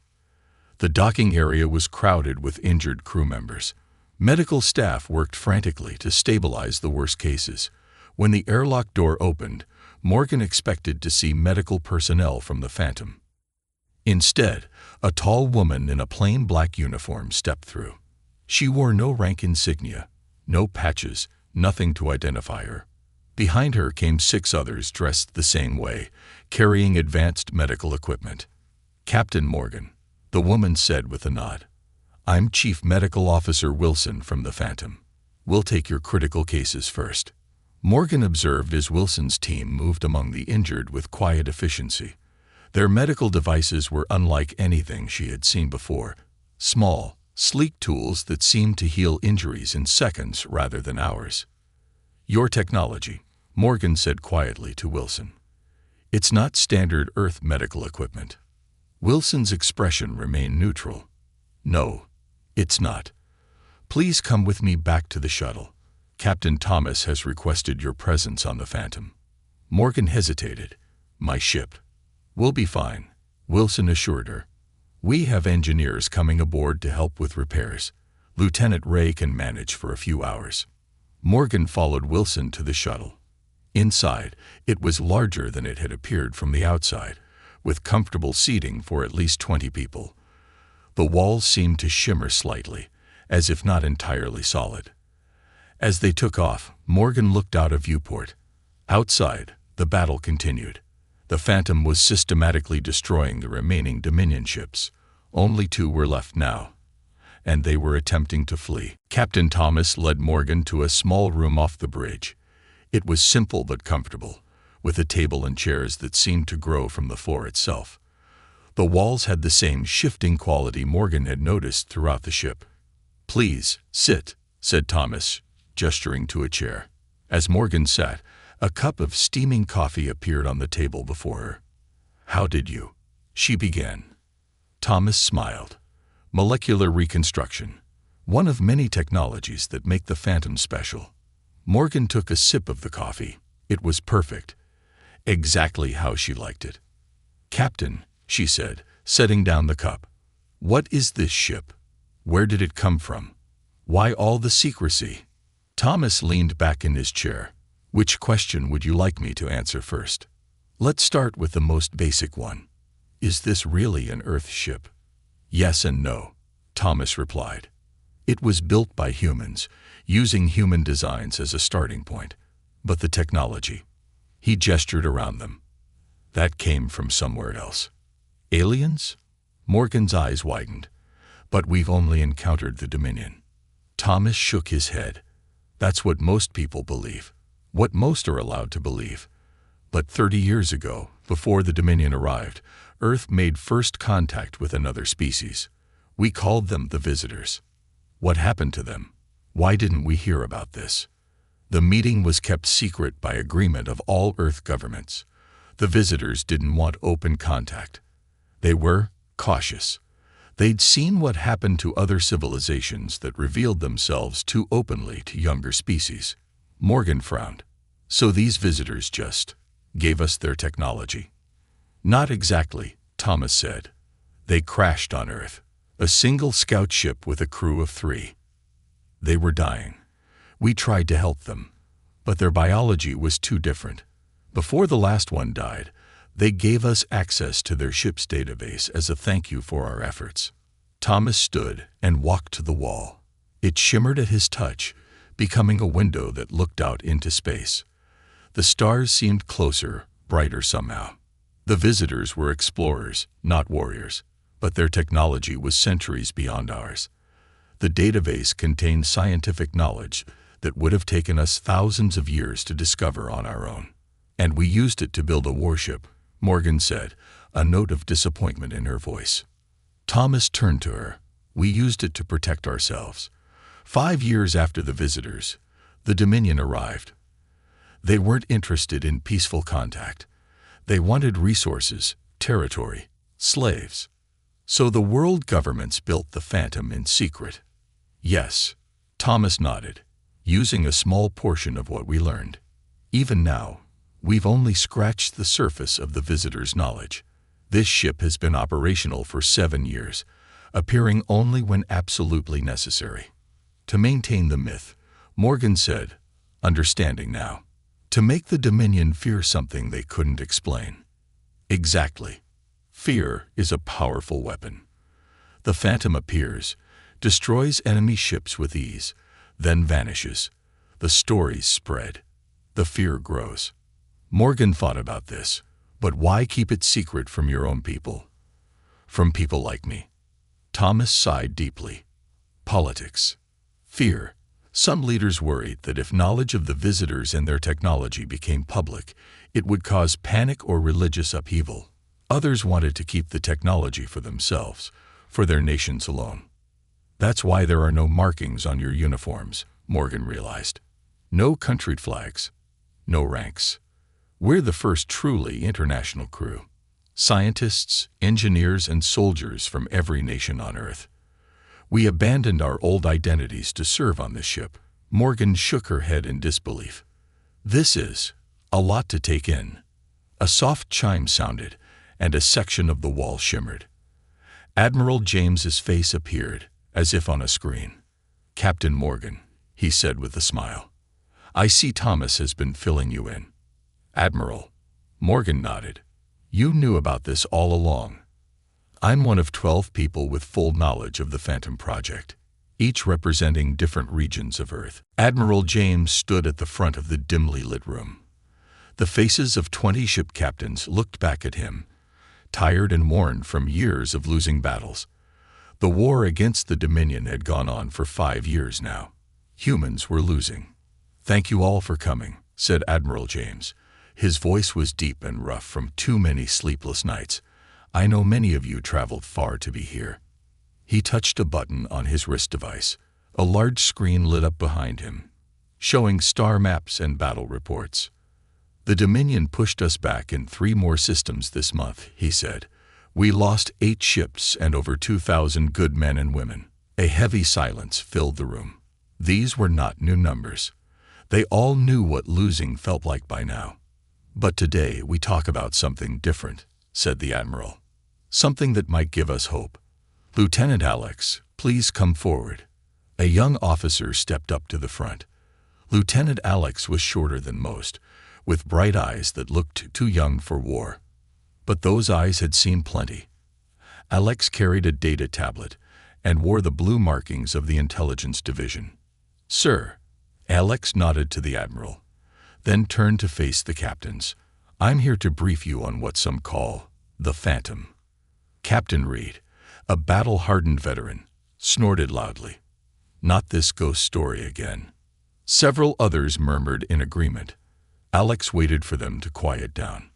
The docking area was crowded with injured crew members. Medical staff worked frantically to stabilize the worst cases. When the airlock door opened, Morgan expected to see medical personnel from the Phantom. Instead, a tall woman in a plain black uniform stepped through. She wore no rank insignia, no patches, nothing to identify her. Behind her came 6 others dressed the same way, carrying advanced medical equipment. "Captain Morgan," the woman said with a nod. "I'm Chief Medical Officer Wilson from the Phantom. We'll take your critical cases first." Morgan observed as Wilson's team moved among the injured with quiet efficiency. Their medical devices were unlike anything she had seen before. Small, sleek tools that seemed to heal injuries in seconds rather than hours. "Your technology," Morgan said quietly to Wilson. "It's not standard Earth medical equipment." Wilson's expression remained neutral. "No, it's not. Please come with me back to the shuttle. Captain Thomas has requested your presence on the Phantom." Morgan hesitated. "My ship." "We'll be fine," Wilson assured her. "We have engineers coming aboard to help with repairs. Lieutenant Ray can manage for a few hours." Morgan followed Wilson to the shuttle. Inside, it was larger than it had appeared from the outside, with comfortable seating for at least 20 people. The walls seemed to shimmer slightly, as if not entirely solid. As they took off, Morgan looked out a viewport. Outside, the battle continued. The Phantom was systematically destroying the remaining Dominion ships. Only 2 were left now, and they were attempting to flee. Captain Thomas led Morgan to a small room off the bridge. It was simple but comfortable, with a table and chairs that seemed to grow from the floor itself. The walls had the same shifting quality Morgan had noticed throughout the ship. "Please, sit," said Thomas, gesturing to a chair. As Morgan sat, a cup of steaming coffee appeared on the table before her. "How did you?" she began. Thomas smiled. "Molecular reconstruction, one of many technologies that make the Phantom special." Morgan took a sip of the coffee. It was perfect, exactly how she liked it. "Captain," she said, setting down the cup, "what is this ship? Where did it come from? Why all the secrecy?" Thomas leaned back in his chair. "Which question would you like me to answer first?" "Let's start with the most basic one. Is this really an Earth ship?" "Yes and no," Thomas replied. "It was built by humans, using human designs as a starting point. But the technology," he gestured around them, "that came from somewhere else." "Aliens?" Morgan's eyes widened. "But we've only encountered the Dominion." Thomas shook his head. "That's what most people believe, what most are allowed to believe. But 30 years ago, before the Dominion arrived, Earth made first contact with another species. We called them the Visitors. What happened to them? Why didn't we hear about this?" The meeting was kept secret by agreement of all Earth governments. The Visitors didn't want open contact. They were cautious. They'd seen what happened to other civilizations that revealed themselves too openly to younger species. Morgan frowned. "So these Visitors just gave us their technology?" "Not exactly," Thomas said. "They crashed on Earth, a single scout ship with a crew of 3. They were dying. We tried to help them, but their biology was too different. Before the last one died, they gave us access to their ship's database as a thank you for our efforts. Thomas stood and walked to the wall. It shimmered at his touch, becoming a window that looked out into space. The stars seemed closer, brighter somehow. The visitors were explorers, not warriors, but their technology was centuries beyond ours. The database contained scientific knowledge that would have taken us thousands of years to discover on our own. And we used it to build a warship, Morgan said, a note of disappointment in her voice. Thomas turned to her. We used it to protect ourselves. 5 years after the visitors, the Dominion arrived. They weren't interested in peaceful contact. They wanted resources, territory, slaves. So the world governments built the Phantom in secret. Yes, Thomas nodded, using a small portion of what we learned. Even now, we've only scratched the surface of the visitors' knowledge. This ship has been operational for 7 years, appearing only when absolutely necessary. To maintain the myth, Morgan said, understanding now. To make the Dominion fear something they couldn't explain. Exactly. Fear is a powerful weapon. The Phantom appears, destroys enemy ships with ease, then vanishes. The stories spread. The fear grows. Morgan thought about this, but why keep it secret from your own people? From people like me. Thomas sighed deeply. Politics. Fear. Some leaders worried that if knowledge of the visitors and their technology became public, it would cause panic or religious upheaval. Others wanted to keep the technology for themselves, for their nations alone. That's why there are no markings on your uniforms, Morgan realized. No country flags. No ranks. We're the first truly international crew. Scientists, engineers, and soldiers from every nation on Earth. We abandoned our old identities to serve on this ship. Morgan shook her head in disbelief. This is a lot to take in. A soft chime sounded, and a section of the wall shimmered. Admiral James's face appeared, as if on a screen. Captain Morgan, he said with a smile. I see Thomas has been filling you in. Admiral. Morgan nodded. You knew about this all along. I'm one of 12 people with full knowledge of the Phantom Project, each representing different regions of Earth. Admiral James stood at the front of the dimly lit room. The faces of 20 ship captains looked back at him, tired and worn from years of losing battles. The war against the Dominion had gone on for 5 years now. Humans were losing. Thank you all for coming, said Admiral James. His voice was deep and rough from too many sleepless nights. I know many of you traveled far to be here. He touched a button on his wrist device. A large screen lit up behind him, showing star maps and battle reports. The Dominion pushed us back in 3 more systems this month, he said. We lost 8 ships and over 2,000 good men and women. A heavy silence filled the room. These were not new numbers. They all knew what losing felt like by now. But today we talk about something different, said the Admiral. Something that might give us hope. Lieutenant Alex, please come forward. A young officer stepped up to the front. Lieutenant Alex was shorter than most, with bright eyes that looked too young for war. But those eyes had seen plenty. Alex carried a data tablet and wore the blue markings of the Intelligence Division. Sir, Alex nodded to the Admiral, then turned to face the captains. I'm here to brief you on what some call the Phantom. Captain Reed, a battle-hardened veteran, snorted loudly. Not this ghost story again. Several others murmured in agreement. Alex waited for them to quiet down.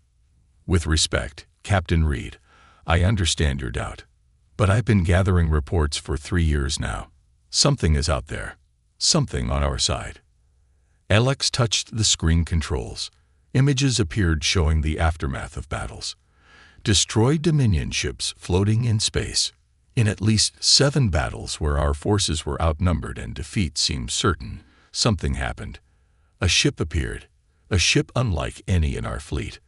With respect, Captain Reed, I understand your doubt. But I've been gathering reports for 3 years now. Something is out there. Something on our side. Alex touched the screen controls. Images appeared showing the aftermath of battles. Destroyed Dominion ships floating in space. In at least 7 battles where our forces were outnumbered and defeat seemed certain, something happened. A ship appeared. A ship unlike any in our fleet.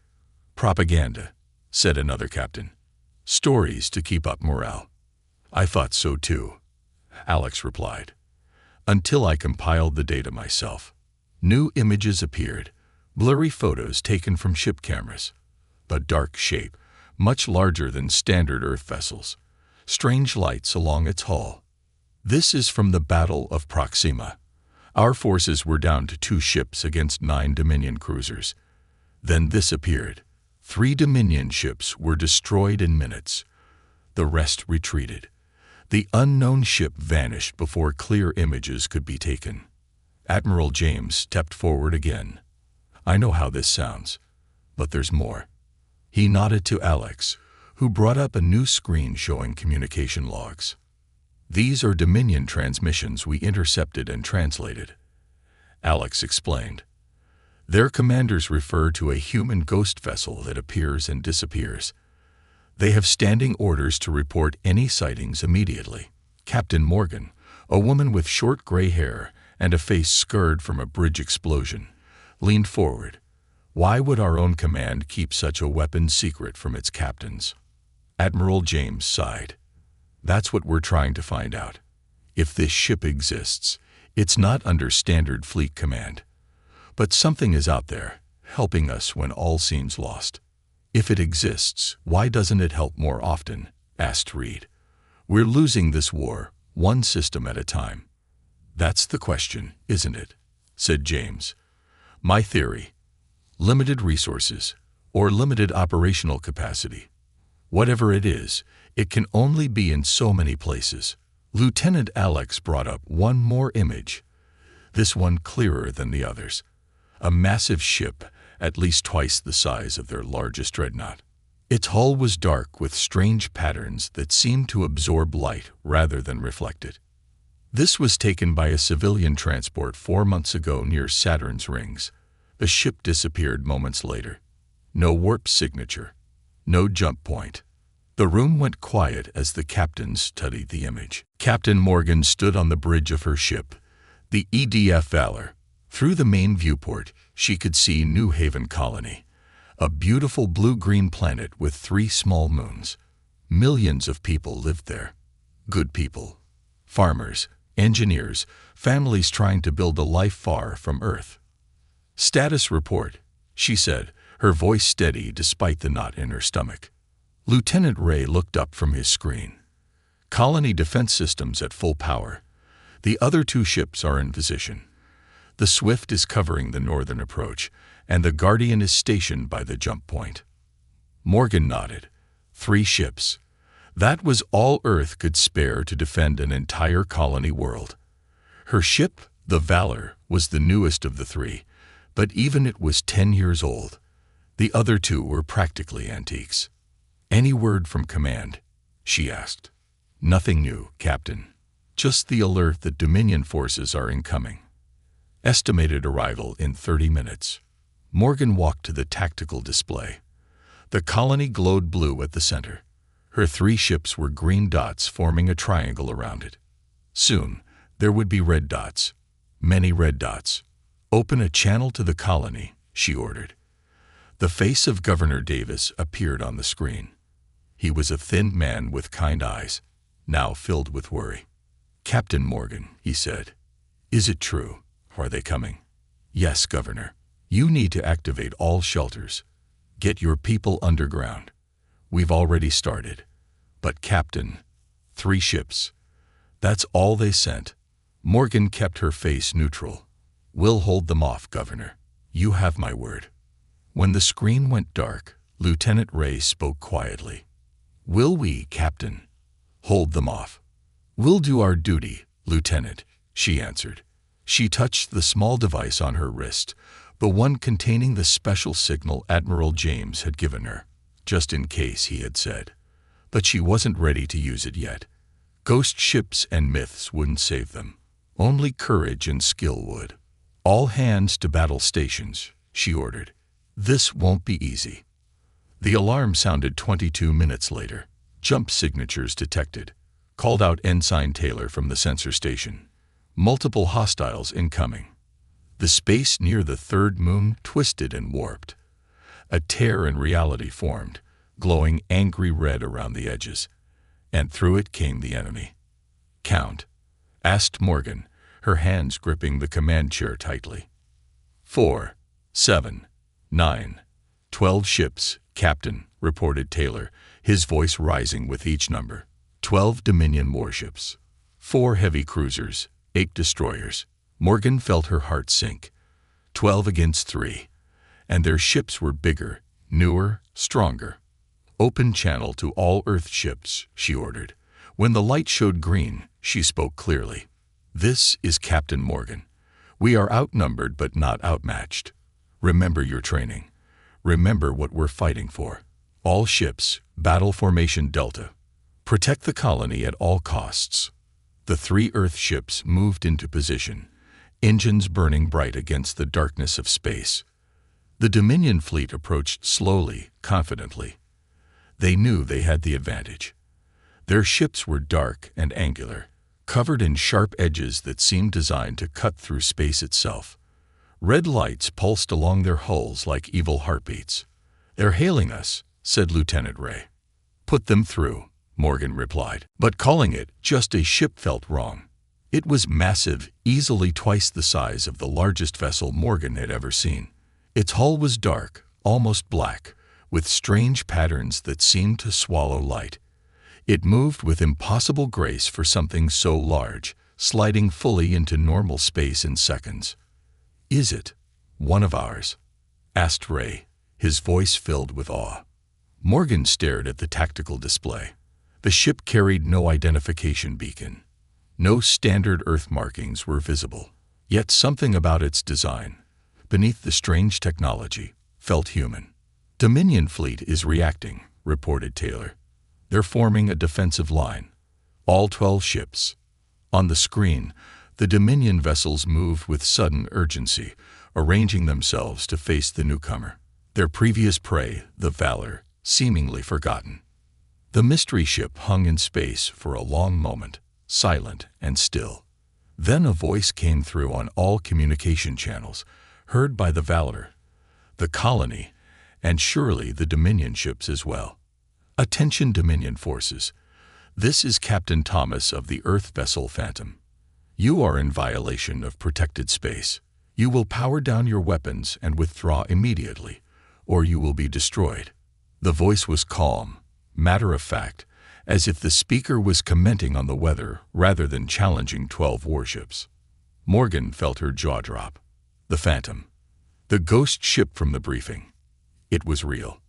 Propaganda, said another captain. Stories to keep up morale. I thought so too, Alex replied. until I compiled the data myself. New images appeared, blurry photos taken from ship cameras. A dark shape, much larger than standard Earth vessels. Strange lights along its hull. This is from the Battle of Proxima. Our forces were down to 2 ships against 9 Dominion cruisers. Then this appeared. 3 Dominion ships were destroyed in minutes. The rest retreated. The unknown ship vanished before clear images could be taken. Admiral James stepped forward again. I know how this sounds, but there's more. He nodded to Alex, who brought up a new screen showing communication logs. These are Dominion transmissions we intercepted and translated. Alex explained. Their commanders refer to a human ghost vessel that appears and disappears. They have standing orders to report any sightings immediately. Captain Morgan, a woman with short gray hair and a face scarred from a bridge explosion, leaned forward. Why would our own command keep such a weapon secret from its captains? Admiral James sighed. That's what we're trying to find out. If this ship exists, it's not under standard fleet command. But something is out there, helping us when all seems lost. If it exists, why doesn't it help more often? Asked Reed. We're losing this war, one system at a time. That's the question, isn't it? Said James. My theory. Limited resources, or limited operational capacity. Whatever it is, it can only be in so many places. Lieutenant Alex brought up one more image. This one clearer than the others. A massive ship, at least twice the size of their largest dreadnought. Its hull was dark with strange patterns that seemed to absorb light rather than reflect it. This was taken by a civilian transport 4 months ago near Saturn's rings. The ship disappeared moments later. No warp signature. No jump point. The room went quiet as the captains studied the image. Captain Morgan stood on the bridge of her ship, the EDF Valor. Through the main viewport, she could see New Haven Colony, a beautiful blue-green planet with 3 small moons. Millions of people lived there. Good people. Farmers, engineers, families trying to build a life far from Earth. Status report, she said, her voice steady despite the knot in her stomach. Lieutenant Ray looked up from his screen. Colony defense systems at full power. The other 2 ships are in position. The Swift is covering the northern approach, and the Guardian is stationed by the jump point. Morgan nodded. 3 ships. That was all Earth could spare to defend an entire colony world. Her ship, the Valor, was the newest of the 3, but even it was 10 years old. The other 2 were practically antiques. Any word from command? She asked. Nothing new, Captain. Just the alert that Dominion forces are incoming. Estimated arrival in 30 minutes. Morgan walked to the tactical display. The colony glowed blue at the center. Her 3 ships were green dots forming a triangle around it. Soon, there would be red dots. Many red dots. Open a channel to the colony, she ordered. The face of Governor Davis appeared on the screen. He was a thin man with kind eyes, now filled with worry. Captain Morgan, he said. Is it true? Are they coming? Yes, Governor. You need to activate all shelters. Get your people underground. We've already started. But Captain, 3 ships. That's all they sent. Morgan kept her face neutral. We'll hold them off, Governor. You have my word. When the screen went dark, Lieutenant Ray spoke quietly. Will we, Captain? Hold them off. We'll do our duty, Lieutenant, she answered. She touched the small device on her wrist, the one containing the special signal Admiral James had given her, just in case, he had said. But she wasn't ready to use it yet. Ghost ships and myths wouldn't save them. Only courage and skill would. All hands to battle stations, she ordered. This won't be easy. The alarm sounded 22 minutes later. Jump signatures detected. Called out Ensign Taylor from the sensor station. Multiple hostiles incoming. The space near the 3rd moon twisted and warped. A tear in reality formed, glowing angry red around the edges. And through it came the enemy. Count? Asked Morgan, her hands gripping the command chair tightly. 4, 7, 9, 12 ships, Captain, reported Taylor, his voice rising with each number. 12 Dominion warships, 4 heavy cruisers, 8 destroyers. Morgan felt her heart sink. 12 against 3. And their ships were bigger, newer, stronger. Open channel to all Earth ships, she ordered. When the light showed green, she spoke clearly. This is Captain Morgan. We are outnumbered but not outmatched. Remember your training. Remember what we're fighting for. All ships, battle formation Delta. Protect the colony at all costs. The 3 Earth ships moved into position, engines burning bright against the darkness of space. The Dominion fleet approached slowly, confidently. They knew they had the advantage. Their ships were dark and angular, covered in sharp edges that seemed designed to cut through space itself. Red lights pulsed along their hulls like evil heartbeats. "They're hailing us," said Lieutenant Ray. "Put them through," Morgan replied. But calling it just a ship felt wrong. It was massive, easily twice the size of the largest vessel Morgan had ever seen. Its hull was dark, almost black, with strange patterns that seemed to swallow light. It moved with impossible grace for something so large, sliding fully into normal space in seconds. "Is it one of ours?" asked Ray, his voice filled with awe. Morgan stared at the tactical display. The ship carried no identification beacon. No standard Earth markings were visible, yet something about its design, beneath the strange technology, felt human. "Dominion fleet is reacting," reported Taylor. "They're forming a defensive line. All 12 ships." On the screen, the Dominion vessels moved with sudden urgency, arranging themselves to face the newcomer. Their previous prey, the Valor, seemingly forgotten. The mystery ship hung in space for a long moment, silent and still. Then a voice came through on all communication channels, heard by the Valor, the colony, and surely the Dominion ships as well. "Attention Dominion forces. This is Captain Thomas of the Earth vessel Phantom. You are in violation of protected space. You will power down your weapons and withdraw immediately, or you will be destroyed." The voice was calm, matter-of-fact, as if the speaker was commenting on the weather rather than challenging 12 warships. Morgan felt her jaw drop. The Phantom. The ghost ship from the briefing. It was real.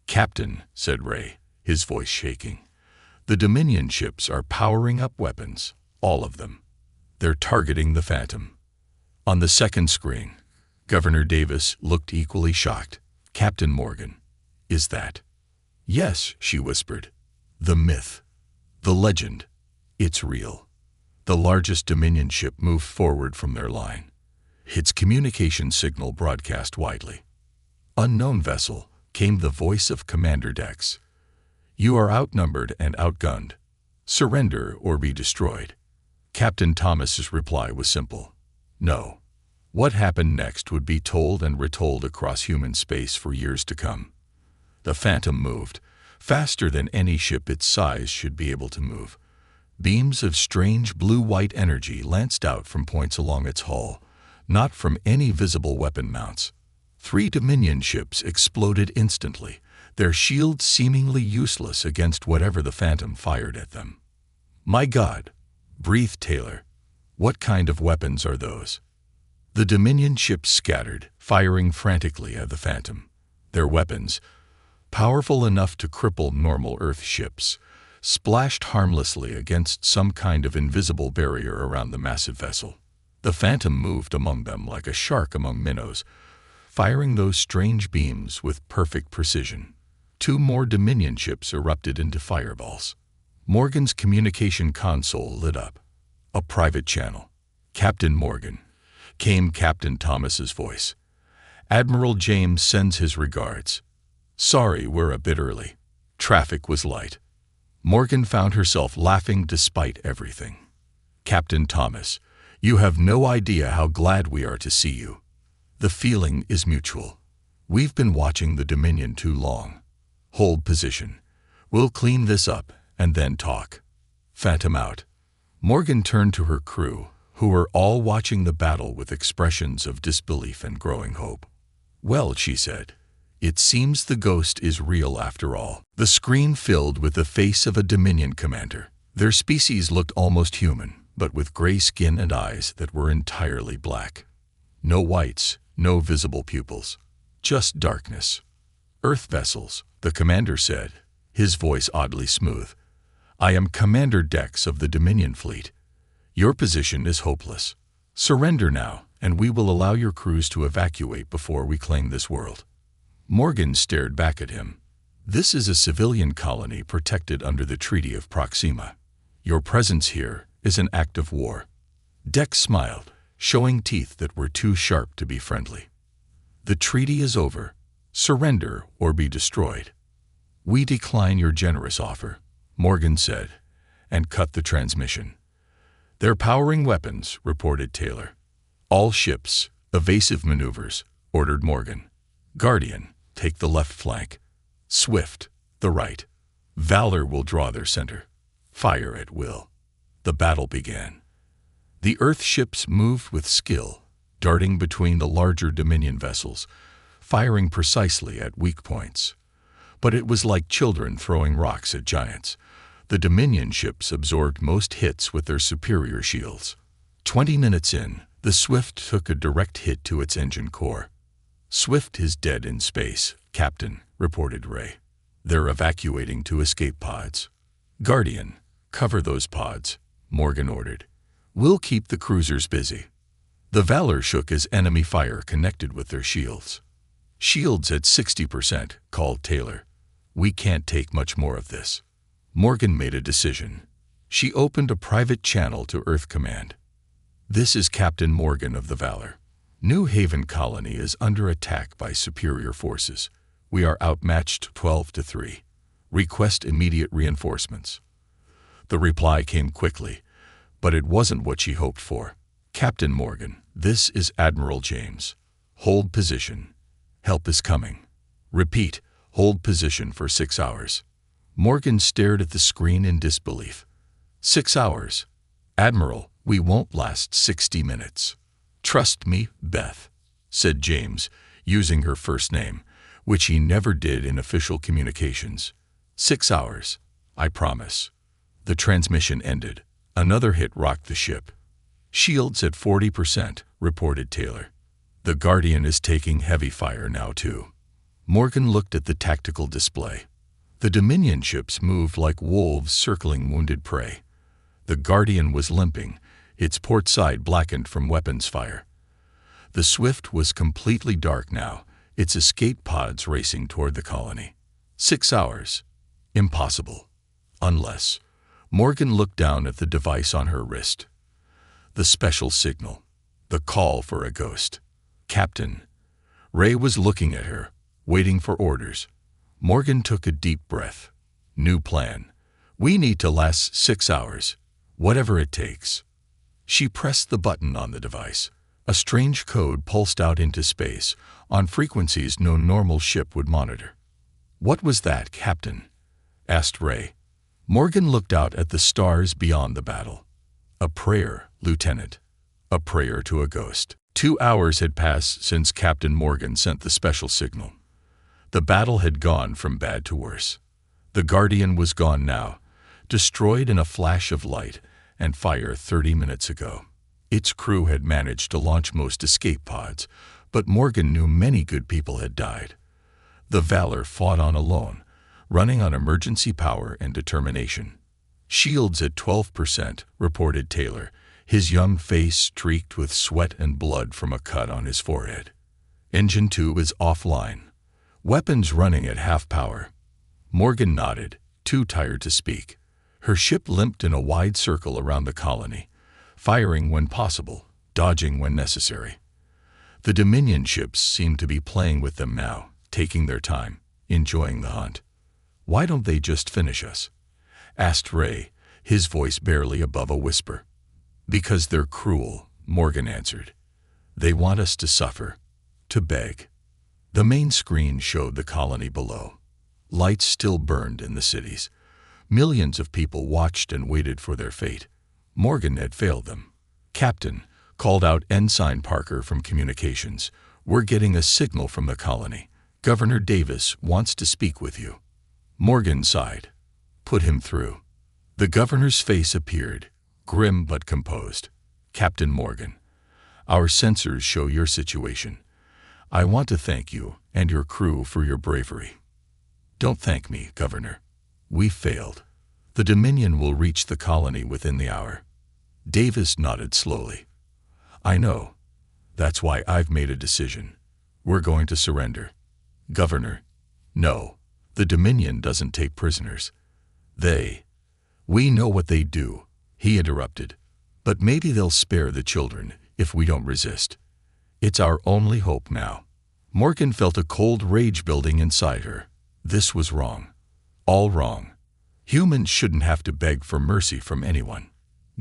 "Captain," said Ray, his voice shaking, "the Dominion ships are powering up weapons, all of them. They're targeting the Phantom." On the second screen, Governor Davis looked equally shocked. "Captain Morgan, is that?" "Yes," she whispered. "The myth, the legend, it's real." The largest Dominion ship moved forward from their line. Its communication signal broadcast widely. "Unknown vessel," came the voice of Commander Dex. "You are outnumbered and outgunned. Surrender or be destroyed." Captain Thomas's reply was simple. No. What happened next would be told and retold across human space for years to come. The Phantom moved, faster than any ship its size should be able to move. Beams of strange blue-white energy lanced out from points along its hull, not from any visible weapon mounts. 3 Dominion ships exploded instantly, their shields seemingly useless against whatever the Phantom fired at them. "My God," breathed Taylor. "What kind of weapons are those?" The Dominion ships scattered, firing frantically at the Phantom. Their weapons, powerful enough to cripple normal Earth ships, splashed harmlessly against some kind of invisible barrier around the massive vessel. The Phantom moved among them like a shark among minnows, firing those strange beams with perfect precision. 2 more Dominion ships erupted into fireballs. Morgan's communication console lit up. A private channel. "Captain Morgan," came Captain Thomas's voice. "Admiral James sends his regards. Sorry we're a bit early. Traffic was light." Morgan found herself laughing despite everything. "Captain Thomas, you have no idea how glad we are to see you. The feeling is mutual. We've been watching the Dominion too long. Hold position. We'll clean this up and then talk. Phantom out." Morgan turned to her crew, who were all watching the battle with expressions of disbelief and growing hope. "Well," she said, "it seems the ghost is real after all." The screen filled with the face of a Dominion commander. Their species looked almost human, but with gray skin and eyes that were entirely black. No whites, no visible pupils, just darkness. "Earth vessels," the commander said, his voice oddly smooth. "I am Commander Dex of the Dominion fleet. Your position is hopeless. Surrender now, and we will allow your crews to evacuate before we claim this world." Morgan stared back at him. "This is a civilian colony protected under the Treaty of Proxima. Your presence here is an act of war." Dex smiled, showing teeth that were too sharp to be friendly. "The treaty is over. Surrender or be destroyed." "We decline your generous offer," Morgan said, and cut the transmission. "They're powering weapons," reported Taylor. "All ships, evasive maneuvers," ordered Morgan. "Guardian, take the left flank. Swift, the right. Valor will draw their center. Fire at will." The battle began. The Earth ships moved with skill, darting between the larger Dominion vessels, firing precisely at weak points. But it was like children throwing rocks at giants. The Dominion ships absorbed most hits with their superior shields. 20 minutes in, the Swift took a direct hit to its engine core. "Swift is dead in space, Captain," reported Ray. "They're evacuating to escape pods." "Guardian, cover those pods," Morgan ordered. "We'll keep the cruisers busy." The Valor shook as enemy fire connected with their shields. "Shields at 60%, called Taylor. "We can't take much more of this." Morgan made a decision. She opened a private channel to Earth Command. "This is Captain Morgan of the Valor. New Haven Colony is under attack by superior forces. We are outmatched 12-3. Request immediate reinforcements." The reply came quickly, but it wasn't what she hoped for. "Captain Morgan, this is Admiral James. Hold position. Help is coming. Repeat, hold position for 6 hours." Morgan stared at the screen in disbelief. 6 hours? "Admiral, we won't last 60 minutes. "Trust me, Beth," said James, using her first name, which he never did in official communications. 6 hours, I promise." The transmission ended. Another hit rocked the ship. "Shields at 40%, reported Taylor. "The Guardian is taking heavy fire now, too." Morgan looked at the tactical display. The Dominion ships moved like wolves circling wounded prey. The Guardian was limping, its port side blackened from weapons fire. The Swift was completely dark now, its escape pods racing toward the colony. 6 hours. Impossible. Unless. Morgan looked down at the device on her wrist. The special signal. The call for a ghost. "Captain." Ray was looking at her, waiting for orders. Morgan took a deep breath. "New plan. We need to last 6 hours, whatever it takes." She pressed the button on the device. A strange code pulsed out into space, on frequencies no normal ship would monitor. "What was that, Captain?" asked Ray. Morgan looked out at the stars beyond the battle. "A prayer, Lieutenant. A prayer to a ghost." 2 hours had passed since Captain Morgan sent the special signal. The battle had gone from bad to worse. The Guardian was gone now, destroyed in a flash of light and fire 30 minutes ago. Its crew had managed to launch most escape pods, but Morgan knew many good people had died. The Valor fought on alone, running on emergency power and determination. "Shields at 12%, reported Taylor, his young face streaked with sweat and blood from a cut on his forehead. "Engine 2 is offline. Weapons running at half power." Morgan nodded, too tired to speak. Her ship limped in a wide circle around the colony, firing when possible, dodging when necessary. The Dominion ships seemed to be playing with them now, taking their time, enjoying the hunt. "Why don't they just finish us?" asked Ray, his voice barely above a whisper. "Because they're cruel," Morgan answered. "They want us to suffer, to beg." The main screen showed the colony below. Lights still burned in the cities. Millions of people watched and waited for their fate. Morgan had failed them. "Captain," called out Ensign Parker from communications, "we're getting a signal from the colony. Governor Davis wants to speak with you." Morgan sighed. "Put him through." The governor's face appeared, grim but composed. "Captain Morgan, our sensors show your situation. I want to thank you and your crew for your bravery." "Don't thank me, Governor. We failed. The Dominion will reach the colony within the hour." Davis nodded slowly. "I know. That's why I've made a decision. We're going to surrender." "Governor, no. The Dominion doesn't take prisoners. We know what they do," he interrupted. "But maybe they'll spare the children if we don't resist. It's our only hope now." Morgan felt a cold rage building inside her. This was wrong. All wrong. Humans shouldn't have to beg for mercy from anyone.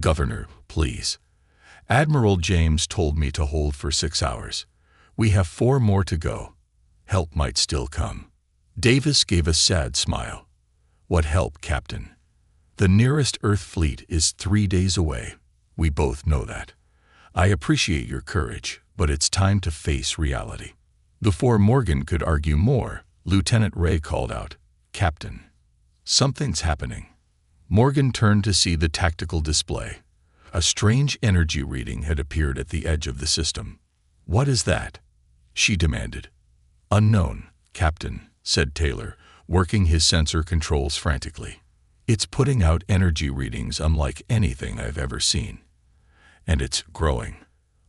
"Governor, please. Admiral James told me to hold for 6 hours. We have 4 more to go. Help might still come." Davis gave a sad smile. "What help, Captain? The nearest Earth fleet is 3 days away. We both know that. I appreciate your courage, but it's time to face reality." Before Morgan could argue more, Lieutenant Ray called out, "Captain, something's happening." Morgan turned to see the tactical display. A strange energy reading had appeared at the edge of the system. "What is that?" she demanded. "Unknown, Captain," said Taylor, working his sensor controls frantically. "It's putting out energy readings unlike anything I've ever seen. And it's growing."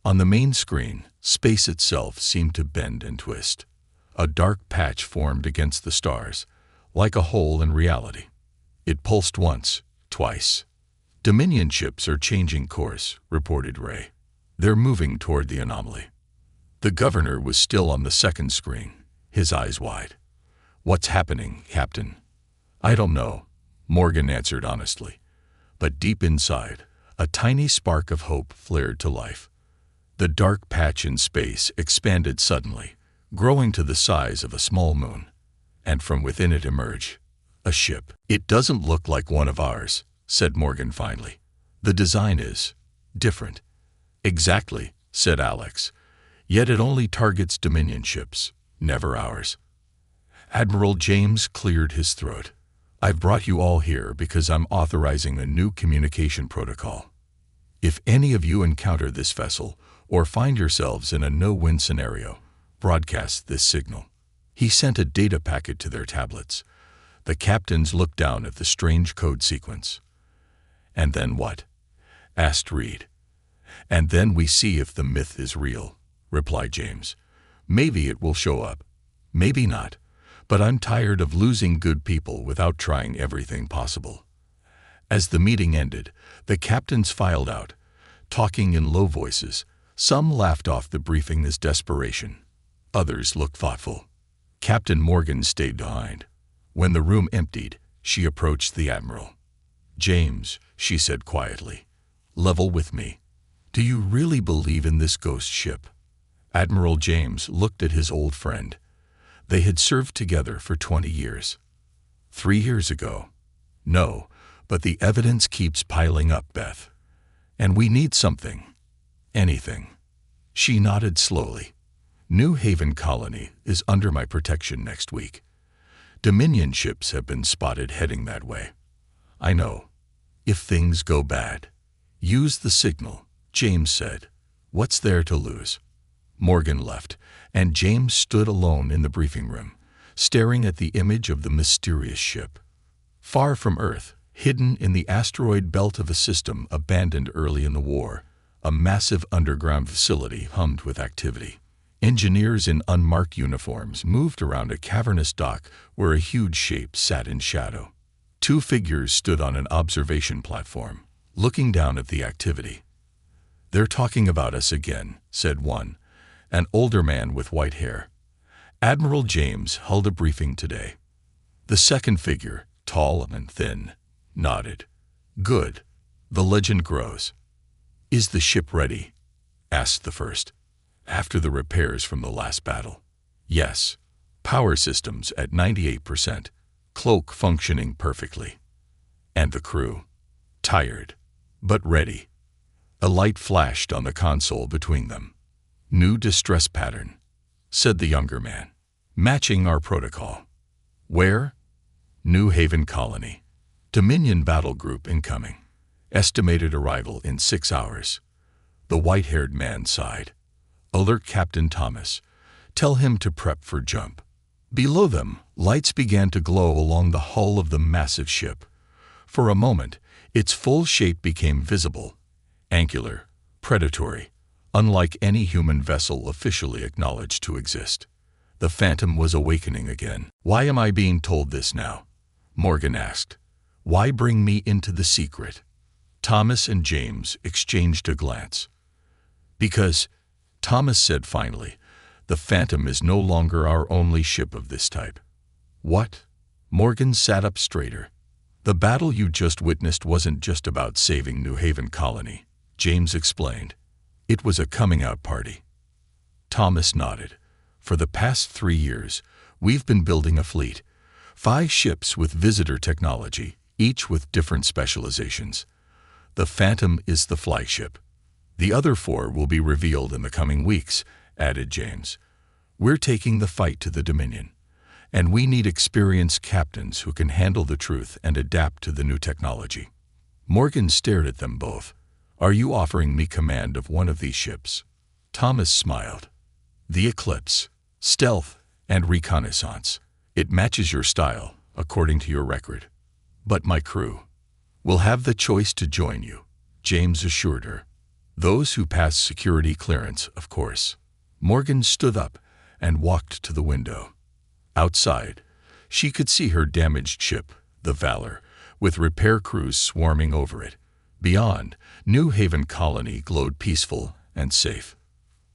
On the main screen, space itself seemed to bend and twist. A dark patch formed against the stars, like a hole in reality. It pulsed once, twice. "Dominion ships are changing course," reported Ray. "They're moving toward the anomaly." The governor was still on the second screen, his eyes wide. "What's happening, Captain?" "I don't know," Morgan answered honestly. But deep inside, a tiny spark of hope flared to life. The dark patch in space expanded suddenly, growing to the size of a small moon. And from within it emerged a ship. "It doesn't look like one of ours," said Morgan finally. "The design is different." "Exactly," said Alex. "Yet it only targets Dominion ships, never ours." Admiral James cleared his throat. "I've brought you all here because I'm authorizing a new communication protocol. If any of you encounter this vessel or find yourselves in a no-win scenario, broadcast this signal." He sent a data packet to their tablets. The captains looked down at the strange code sequence. "And then what?" asked Reed. "And then we see if the myth is real," replied James. "Maybe it will show up. Maybe not. But I'm tired of losing good people without trying everything possible." As the meeting ended, the captains filed out, talking in low voices. Some laughed off the briefing as desperation. Others looked thoughtful. Captain Morgan stayed behind. When the room emptied, she approached the admiral. "James," she said quietly, "level with me. Do you really believe in this ghost ship?" Admiral James looked at his old friend. They had served together for 20 years. 3 years ago. "No, but the evidence keeps piling up, Beth. And we need something. Anything." She nodded slowly. "New Haven Colony is under my protection next week. Dominion ships have been spotted heading that way. I know. If things go bad, use the signal," James said. "What's there to lose?" Morgan left, and James stood alone in the briefing room, staring at the image of the mysterious ship. Far from Earth, hidden in the asteroid belt of a system abandoned early in the war, a massive underground facility hummed with activity. Engineers in unmarked uniforms moved around a cavernous dock where a huge shape sat in shadow. 2 figures stood on an observation platform, looking down at the activity. "They're talking about us again," said one, an older man with white hair. "Admiral James held a briefing today." The second figure, tall and thin, nodded. "Good. The legend grows." "Is the ship ready?" asked the first. "After the repairs from the last battle." "Yes. Power systems at 98%. Cloak functioning perfectly." "And the crew?" "Tired, but ready." A light flashed on the console between them. "New distress pattern," said the younger man. "Matching our protocol." "Where?" "New Haven Colony. Dominion battle group incoming. Estimated arrival in 6 hours." The white-haired man sighed. "Alert Captain Thomas. Tell him to prep for jump." Below them, lights began to glow along the hull of the massive ship. For a moment, its full shape became visible. Angular, predatory, unlike any human vessel officially acknowledged to exist. The Phantom was awakening again. "Why am I being told this now?" Morgan asked. "Why bring me into the secret?" Thomas and James exchanged a glance. "Because," Thomas said finally, "the Phantom is no longer our only ship of this type." "What?" Morgan sat up straighter. "The battle you just witnessed wasn't just about saving New Haven Colony," James explained. "It was a coming-out party." Thomas nodded. "For the past 3 years, we've been building a fleet. 5 ships with visitor technology, each with different specializations. The Phantom is the flagship. The other 4 will be revealed in the coming weeks," added James. "We're taking the fight to the Dominion, and we need experienced captains who can handle the truth and adapt to the new technology." Morgan stared at them both. "Are you offering me command of one of these ships?" Thomas smiled. "The Eclipse. Stealth and reconnaissance. It matches your style, according to your record. But my crew will have the choice to join you," James assured her. "Those who pass security clearance, of course." Morgan stood up and walked to the window. Outside, she could see her damaged ship, the Valor, with repair crews swarming over it. Beyond, New Haven Colony glowed peaceful and safe.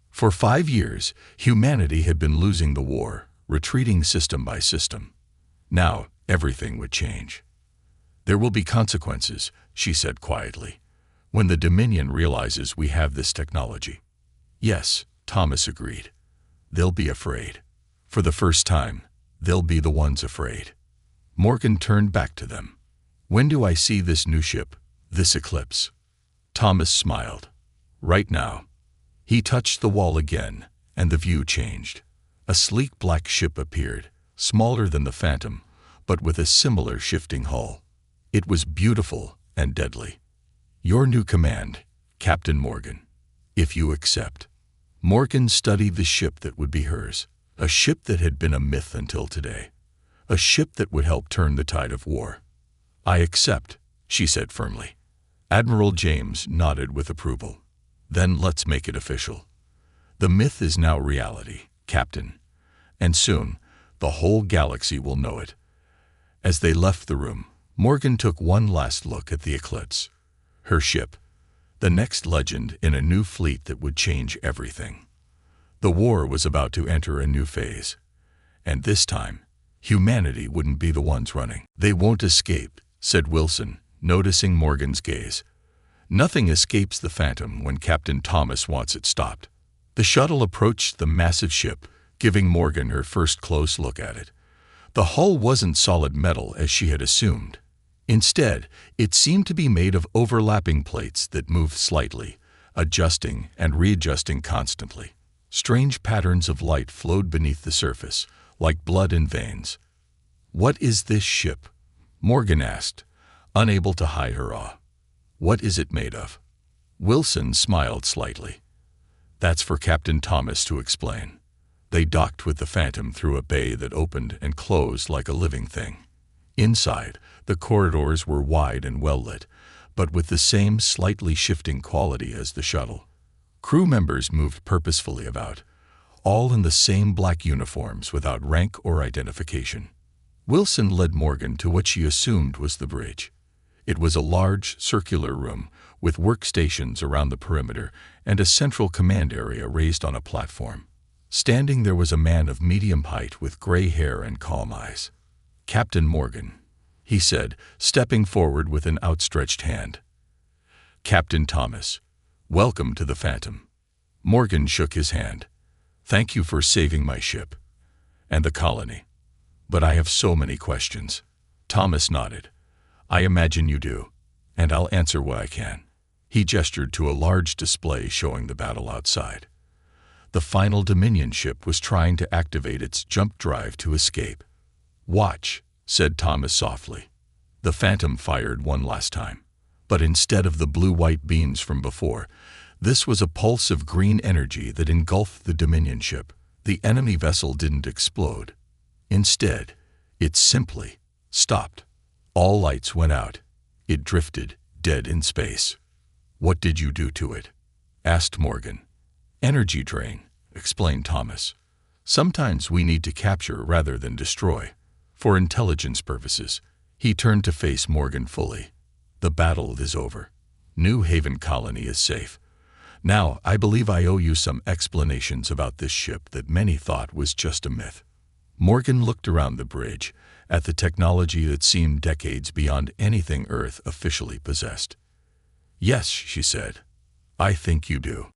For 5 years, humanity had been losing the war, retreating system by system. Now, everything would change. "There will be consequences," she said quietly, "when the Dominion realizes we have this technology." "Yes," Thomas agreed. "They'll be afraid. For the first time, they'll be the ones afraid." Morgan turned back to them. "When do I see this new ship, this Eclipse?" Thomas smiled. "Right now." He touched the wall again, and the view changed. A sleek black ship appeared, smaller than the Phantom, but with a similar shifting hull. It was beautiful and deadly. "Your new command, Captain Morgan, if you accept." Morgan studied the ship that would be hers, a ship that had been a myth until today, a ship that would help turn the tide of war. "I accept," she said firmly. Admiral James nodded with approval. "Then let's make it official. The myth is now reality, Captain, and soon the whole galaxy will know it." As they left the room, Morgan took one last look at the Eclipse, her ship, the next legend in a new fleet that would change everything. The war was about to enter a new phase, and this time, humanity wouldn't be the ones running. "They won't escape," said Wilson, noticing Morgan's gaze. "Nothing escapes the Phantom when Captain Thomas wants it stopped." The shuttle approached the massive ship, giving Morgan her first close look at it. The hull wasn't solid metal as she had assumed. Instead, it seemed to be made of overlapping plates that moved slightly, adjusting and readjusting constantly. Strange patterns of light flowed beneath the surface, like blood in veins. "What is this ship?" Morgan asked, unable to hide her awe. "What is it made of?" Wilson smiled slightly. "That's for Captain Thomas to explain." They docked with the Phantom through a bay that opened and closed like a living thing. Inside, the corridors were wide and well-lit, but with the same slightly shifting quality as the shuttle. Crew members moved purposefully about, all in the same black uniforms without rank or identification. Wilson led Morgan to what she assumed was the bridge. It was a large, circular room with workstations around the perimeter and a central command area raised on a platform. Standing there was a man of medium height with gray hair and calm eyes. "Captain Morgan," he said, stepping forward with an outstretched hand. "Captain Thomas, welcome to the Phantom." Morgan shook his hand. "Thank you for saving my ship and the colony. But I have so many questions." Thomas nodded. "I imagine you do, and I'll answer what I can." He gestured to a large display showing the battle outside. The final Dominion ship was trying to activate its jump drive to escape. "Watch," said Thomas softly. The Phantom fired one last time. But instead of the blue-white beams from before, this was a pulse of green energy that engulfed the Dominion ship. The enemy vessel didn't explode. Instead, it simply stopped. All lights went out. It drifted, dead in space. "What did you do to it?" asked Morgan. "Energy drain," explained Thomas. "Sometimes we need to capture rather than destroy. For intelligence purposes." He turned to face Morgan fully. "The battle is over. New Haven Colony is safe. Now, I believe I owe you some explanations about this ship that many thought was just a myth." Morgan looked around the bridge, at the technology that seemed decades beyond anything Earth officially possessed. "Yes," she said. "I think you do."